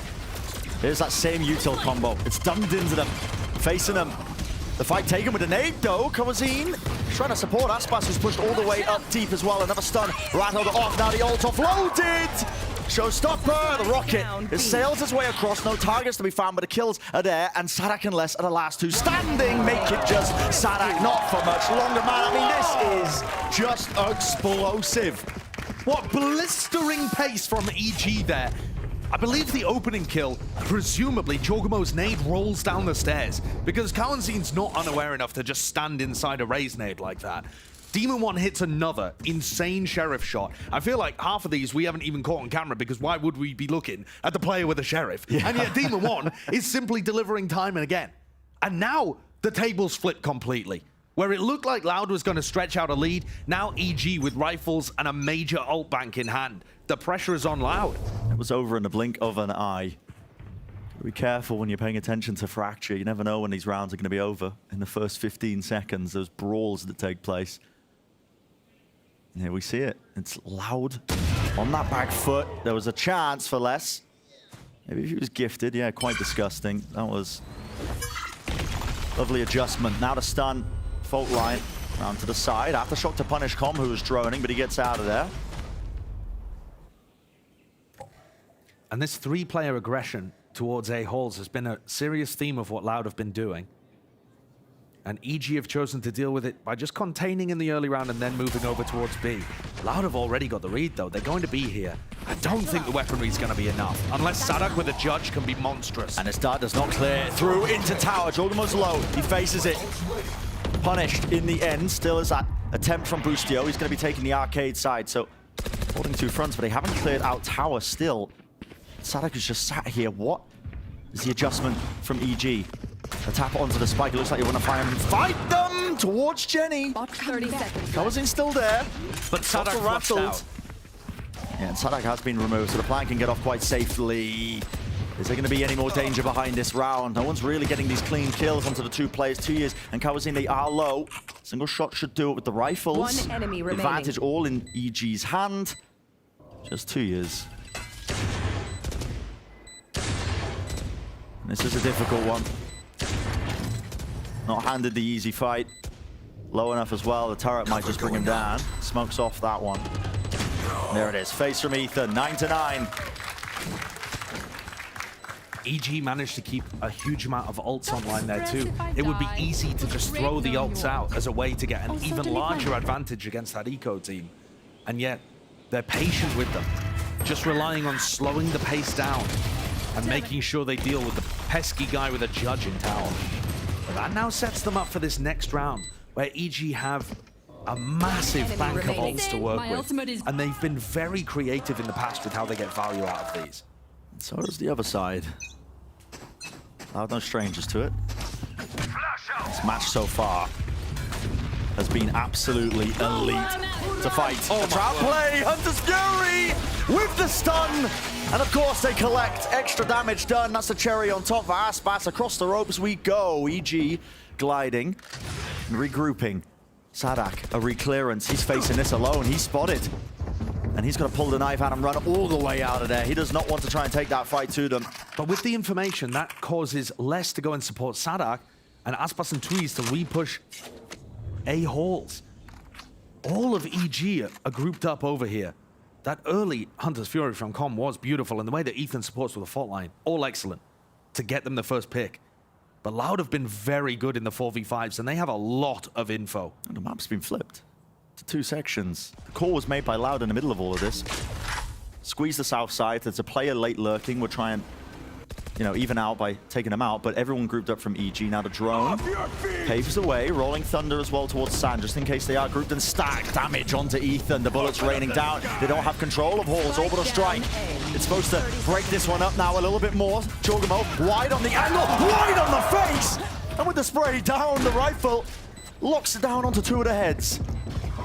Here's that same util combo. It's dumped into them, facing them. The fight taken with a nade, though. Cowanzine trying to support Aspas, who's pushed all the way up deep as well. Another stun, rattled off. Now the ult offloaded. Showstopper, the rocket. It sails its way across. No targets to be found, but the kills are there. And Sadak and Les are the last 2 standing. Make it just Sadak, not for much longer, man. I mean, this is just explosive. What blistering pace from EG there. I believe the opening kill, presumably Jorgamo's nade rolls down the stairs because Cowanzine's not unaware enough to just stand inside a raise nade like that. Demon One hits another insane sheriff shot. I feel like half of these we haven't even caught on camera because why would we be looking at the player with a sheriff? Yeah. And yet Demon One is simply delivering time and again. And now the tables flip completely. Where it looked like Loud was going to stretch out a lead, now EG with rifles and a major ult bank in hand. The pressure is on Loud. It was over in the blink of an eye. Be careful when you're paying attention to Fracture. You never know when these rounds are going to be over. In the first 15 seconds, those brawls that take place. And here we see it. It's Loud on that back foot. There was a chance for Les. Maybe if he was gifted. Yeah, quite disgusting. That was lovely adjustment. Now to stun. Fault line round to the side. Aftershock to punish Com, who was droning, but he gets out of there. And this 3-player aggression towards A-Halls has been a serious theme of what Loud have been doing. And EG have chosen to deal with it by just containing in the early round and then moving over towards B. Loud have already got the read, though. They're going to be here. I don't think the weaponry is going to be enough, unless Sadak with a judge can be monstrous. And his dart does not clear through into tower. Jorgamo's low. He faces it. Punished in the end. Still is that attempt from Bustio. He's going to be taking the arcade side, so holding two fronts, but they haven't cleared out tower still. Sadak is just sat here. What is the adjustment from EG? A tap onto the spike. It looks like you want to fight them towards Jenny. 30 seconds. Kawazin's still there, but Sadak rattled. Yeah, and Sadak has been removed, so the plan can get off quite safely. Is there going to be any more danger behind this round? No one's really getting these clean kills onto the two players. 2 years, and Kawazin, they are low. Single shot should do it with the rifles. One enemy remaining. Advantage all in EG's hand. Just 2 years. And this is a difficult one. Not handed the easy fight. Low enough as well. The turret might just bring him down. Smokes off that one. There it is. Face from Ethan. 9-9. EG managed to keep a huge amount of ults online there too. It would be easy to just throw the ults out as a way to get an even larger advantage against that eco team. And yet, they're patient with them. Just relying on slowing the pace down and making sure they deal with the pesky guy with a judge in tower. But that now sets them up for this next round, where EG have a massive bank of ults to work with. And they've been very creative in the past with how they get value out of these. And so does the other side. Loud no strangers to it. This match so far has been absolutely elite to fight. Oh, trap play, Hunter's Fury with the stun. And of course they collect extra damage done. That's the cherry on top for Aspas. Across the ropes we go. EG gliding and regrouping. Sadak, a reclearance. He's facing this alone. He's spotted. And he's going to pull the knife out and run all the way out of there. He does not want to try and take that fight to them. But with the information, that causes Les to go and support Sadak, and Aspas and Tweez to re-push A halls. All of EG are grouped up over here. That early Hunter's Fury from Com was beautiful, and the way that Ethan supports with the fault line, all excellent to get them the first pick. But Loud have been very good in the 4v5s, and they have a lot of info. And the map's been flipped to 2 sections. The call was made by Loud in the middle of all of this. Squeeze the south side. There's a player late lurking. We'll try and, even out by taking them out, but everyone grouped up from EG. Now the drone paves the way, rolling thunder as well towards Sand, just in case they are grouped, and stack damage onto Ethan. The bullets raining down. They don't have control of halls. Orbital strike. It's supposed to break this one up now a little bit more. Jorgamo wide on the angle, wide on the face! And with the spray down, the rifle locks it down onto 2 of the heads.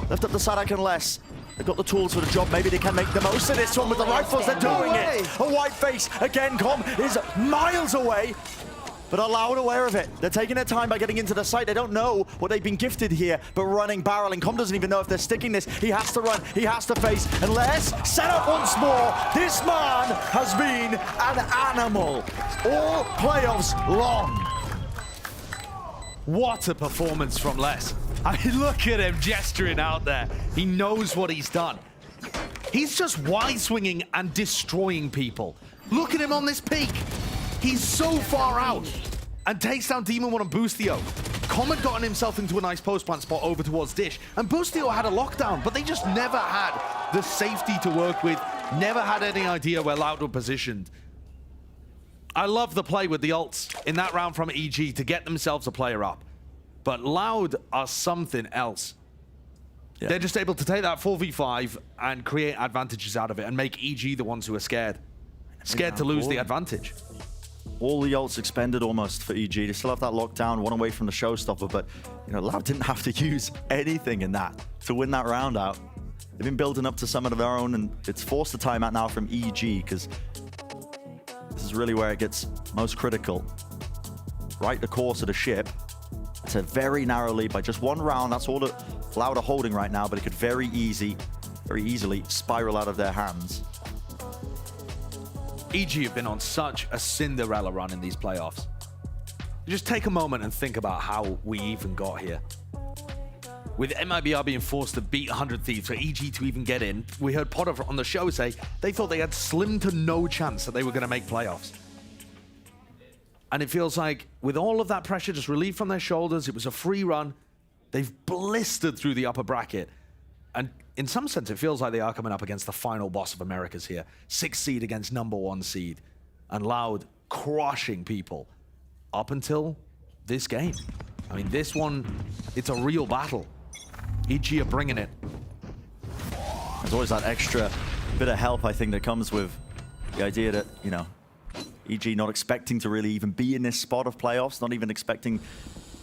Lift up the Sadak and Les. They've got the tools for the job. Maybe they can make the most of this one with the rifles. They're doing it. A white face. Again, Com is miles away, but are Loud aware of it. They're taking their time by getting into the site. They don't know what they've been gifted here, but running, barreling. Com doesn't even know if they're sticking this. He has to run. He has to face. And Les set up once more. This man has been an animal all playoffs long. What a performance from Les. I mean, look at him gesturing out there. He knows what he's done. He's just wide swinging and destroying people. Look at him on this peak. He's so far out and takes down Demon 1 and Bustio. Com had gotten himself into a nice post plant spot over towards Dish, and Bustio had a lockdown, but they just never had the safety to work with, never had any idea where Loud were positioned. I love the play with the ults in that round from EG to get themselves a player up. But Loud are something else. Yeah. They're just able to take that 4v5 and create advantages out of it and make EG the ones who are scared. Scared to lose the advantage. All the ults expended almost for EG. They still have that lockdown, one away from the showstopper, but Loud didn't have to use anything in that to win that round out. They've been building up to some of their own, and it's forced a timeout now from EG, because this is really where it gets most critical. Right the course of the ship. It's a very narrow lead by just 1 round. That's all that Loud are holding right now, but it could very easily spiral out of their hands. EG have been on such a Cinderella run in these playoffs. Just take a moment and think about how we even got here. With MIBR being forced to beat 100 Thieves for EG to even get in, we heard Potter on the show say they thought they had slim to no chance that they were going to make playoffs. And it feels like with all of that pressure just relieved from their shoulders, it was a free run. They've blistered through the upper bracket. And in some sense, it feels like they are coming up against the final boss of Americas here. 6th seed against number 1 seed. And Loud crushing people up until this game. I mean, this one, it's a real battle. EG are bringing it. There's always that extra bit of help, I think, that comes with the idea that, you know, EG not expecting to really even be in this spot of playoffs, not even expecting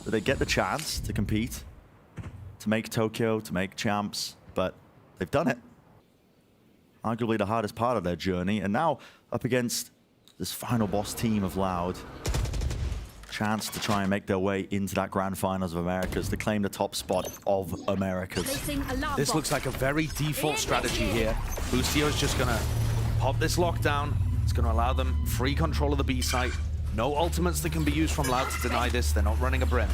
that they get the chance to compete, to make Tokyo, to make champs, but they've done it. Arguably the hardest part of their journey, and now up against this final boss team of Loud. Chance to try and make their way into that Grand Finals of Americas to claim the top spot of Americas. This looks like a very default strategy here. Bustio is just gonna pop this lockdown. It's gonna allow them free control of the B site. No ultimates that can be used from Loud to deny this. They're not running a brim.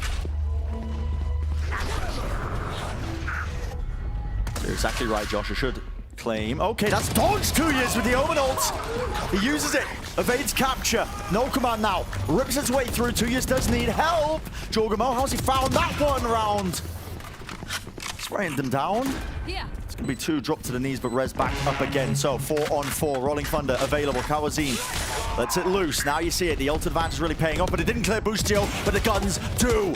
You're exactly right, Josh. I should claim. Okay, that's dodged 2 years with the Omen ult. He uses it, evades capture. No command now. Rips its way through. 2 years does need help. Jorgamo, how's he found that one round? Spraying them down. Yeah. It's going to be 2 drop to the knees, but res back up again. So 4 on 4. Rolling Thunder available. Kawazin lets it loose. Now you see it. The ult advantage is really paying off, but it didn't clear Bustio, but the guns do.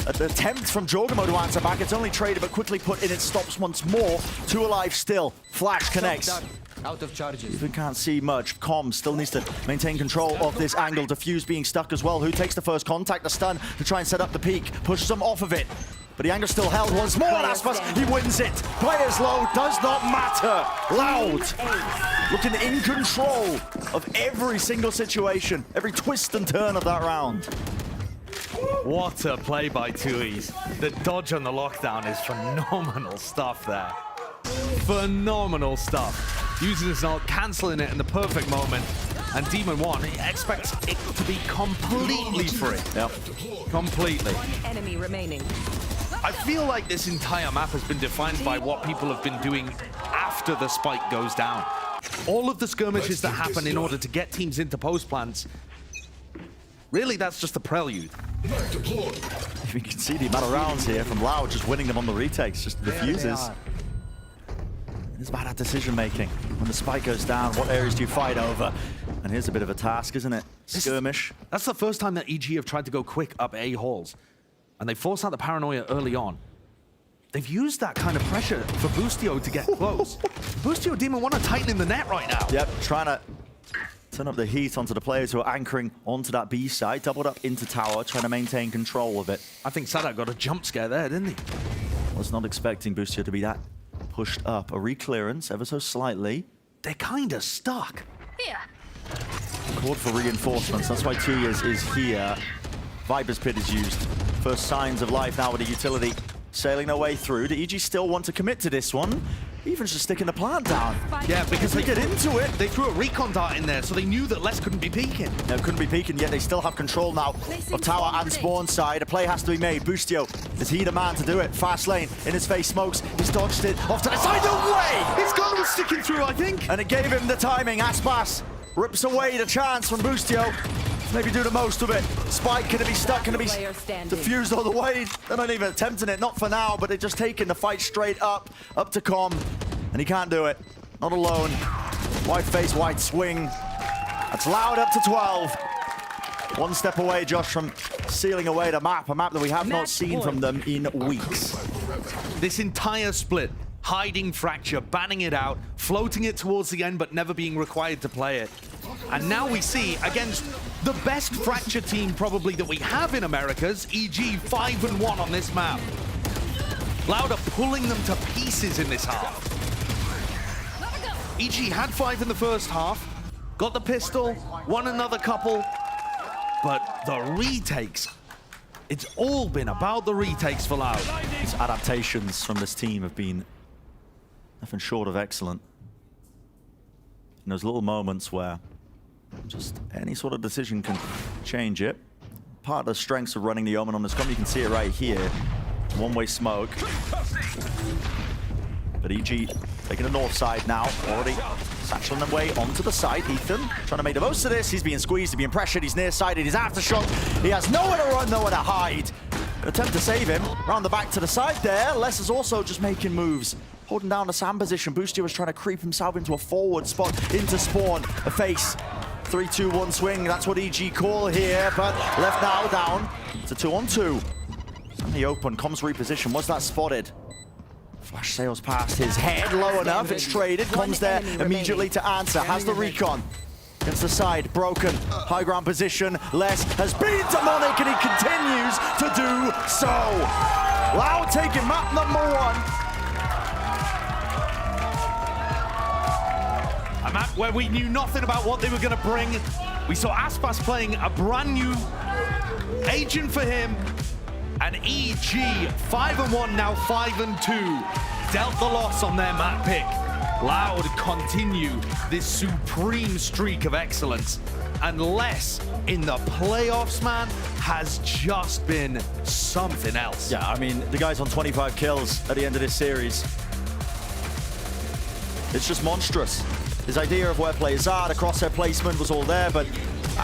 An attempt from Jorgamo to answer back. It's only traded, but quickly put in. It stops once more. 2 alive still. Flash connects. Out of charges. Even can't see much. Com still needs to maintain control of this angle. Diffuse being stuck as well. Who takes the first contact? The stun to try and set up the peak. Pushes him off of it. But the angle's still held once more. And Aspas, he wins it. Players low, does not matter. Loud. Looking in control of every single situation. Every twist and turn of that round. What a play by 2Es. The dodge on the lockdown is phenomenal stuff there. Phenomenal stuff. Using his ult, cancelling it in the perfect moment. And Demon 1 expects it to be completely free. Yep. Completely. One enemy remaining. I feel like this entire map has been defined by what people have been doing after the spike goes down. All of the skirmishes that happen in order to get teams into post plants, really, that's just the prelude. You can see the amount of rounds here from Loud just winning them on the retakes, just the diffuses. It's about that decision making. When the spike goes down, what areas do you fight over? And here's a bit of a task, isn't it? Skirmish. That's the first time that EG have tried to go quick up A halls. And they force out the paranoia early on. They've used that kind of pressure for Bustio to get close. Bustio Demon want to tighten in the net right now. Yep, trying to turn up the heat onto the players who are anchoring onto that B side. Doubled up into tower, trying to maintain control of it. I think Sadak got a jump scare there, didn't he? Was not expecting Bustio to be that pushed up. A reclearance, ever so slightly. They're kind of stuck. Here. Called for reinforcements. That's why 2 years is here. Viper's Pit is used. First signs of life now with the utility sailing their way through. Do EG still want to commit to this one? Even just sticking the plant down. Yeah, because they get into it. They threw a recon dart in there, so they knew that Les couldn't be peeking. No, couldn't be peeking, yet they still have control now of tower and spawn side. A play has to be made. Bustio, is he the man to do it? Fast lane, in his face, smokes. He's dodged it, off to the side, away! His gun was sticking through, I think. And it gave him the timing. Aspas rips away the chance from Bustio. Maybe do the most of it. Spike, can it be stuck? Can it be diffused all the way? They're not even attempting it, not for now, but they're just taking the fight straight up to Com. And he can't do it. Not alone. White face, white swing. That's Loud up to 12. One step away, Josh, from sealing away the map. A map that we have not seen from them in weeks. This entire split, hiding Fracture, banning it out, floating it towards the end, but never being required to play it. And now we see, against the best Fracture team probably that we have in Americas, EG 5-1 on this map. Loud are pulling them to pieces in this half. EG had 5 in the first half, got the pistol, won another couple, but the retakes, it's all been about the retakes for Loud. These adaptations from this team have been nothing short of excellent. In those little moments where just any sort of decision can change it. Part of the strengths of running the Omen on this comp, you can see it right here. One-way smoke. But EG taking the north side now, already Satchel them way onto the side. Ethan trying to make the most of this. He's being squeezed, he's being pressured, he's nearsighted, he's aftershock. He has nowhere to run, nowhere to hide. An attempt to save him. Round the back to the side there. Les is also just making moves. Holding down the Sam position. Bustio is trying to creep himself into a forward spot, into spawn. A face. 3-2-1 swing. That's what EG call here, but left now down. It's a 2-on-2. In the open, comms reposition. Was that spotted? Flash sails past his head, low enough. It's traded. Comes there immediately to answer. Has the recon. Against the side, broken. High ground position. Les has been demonic, and he continues to do so. Loud taking map number 1. A map where we knew nothing about what they were going to bring. We saw Aspas playing a brand new agent for him. And EG, 5-1, now 5-2. Dealt the loss on their map pick. Loud continue this supreme streak of excellence. And Les in the playoffs, man, has just been something else. Yeah, I mean, the guy's on 25 kills at the end of this series. It's just monstrous. His idea of where players are, the crosshair placement was all there, but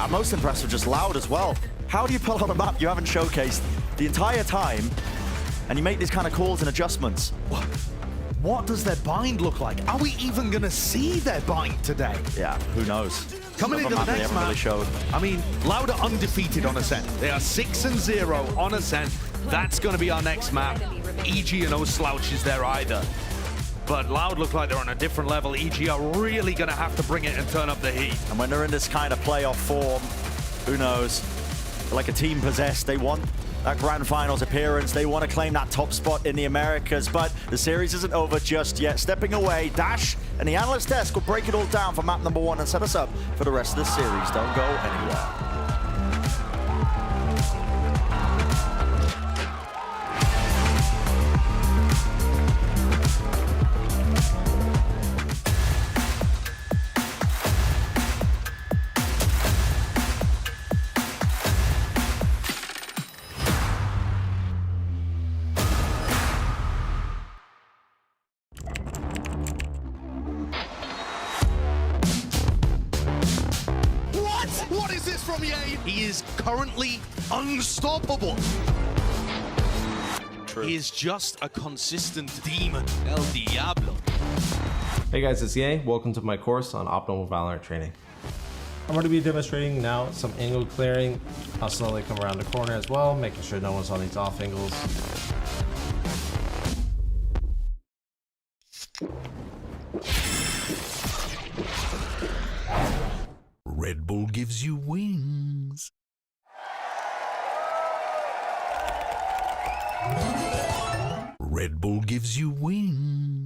most impressive, just Loud as well. How do you pull on a map you haven't showcased the entire time, and you make these kind of calls and adjustments? What does their bind look like? Are we even going to see their bind today? Yeah, who knows? Coming into the next map, really I mean, Loud are undefeated on Ascent. They are 6-0 on Ascent. That's going to be our next map. EG are no slouches there either. But Loud look like they're on a different level. EG are really going to have to bring it and turn up the heat. And when they're in this kind of playoff form, who knows? They're like a team possessed. They want that grand finals appearance. They want to claim that top spot in the Americas, but the series isn't over just yet. Stepping away, Dash and the analyst desk will break it all down for map number 1 and set us up for the rest of the series. Don't go anywhere. What is this from EA? He is currently unstoppable. True. He is just a consistent demon. El Diablo. Hey guys, it's EA. Welcome to my course on optimal VALORANT training. I'm going to be demonstrating now some angle clearing. I'll slowly come around the corner as well, making sure no one's on these off angles. Red Bull gives you wings. Red Bull gives you wings.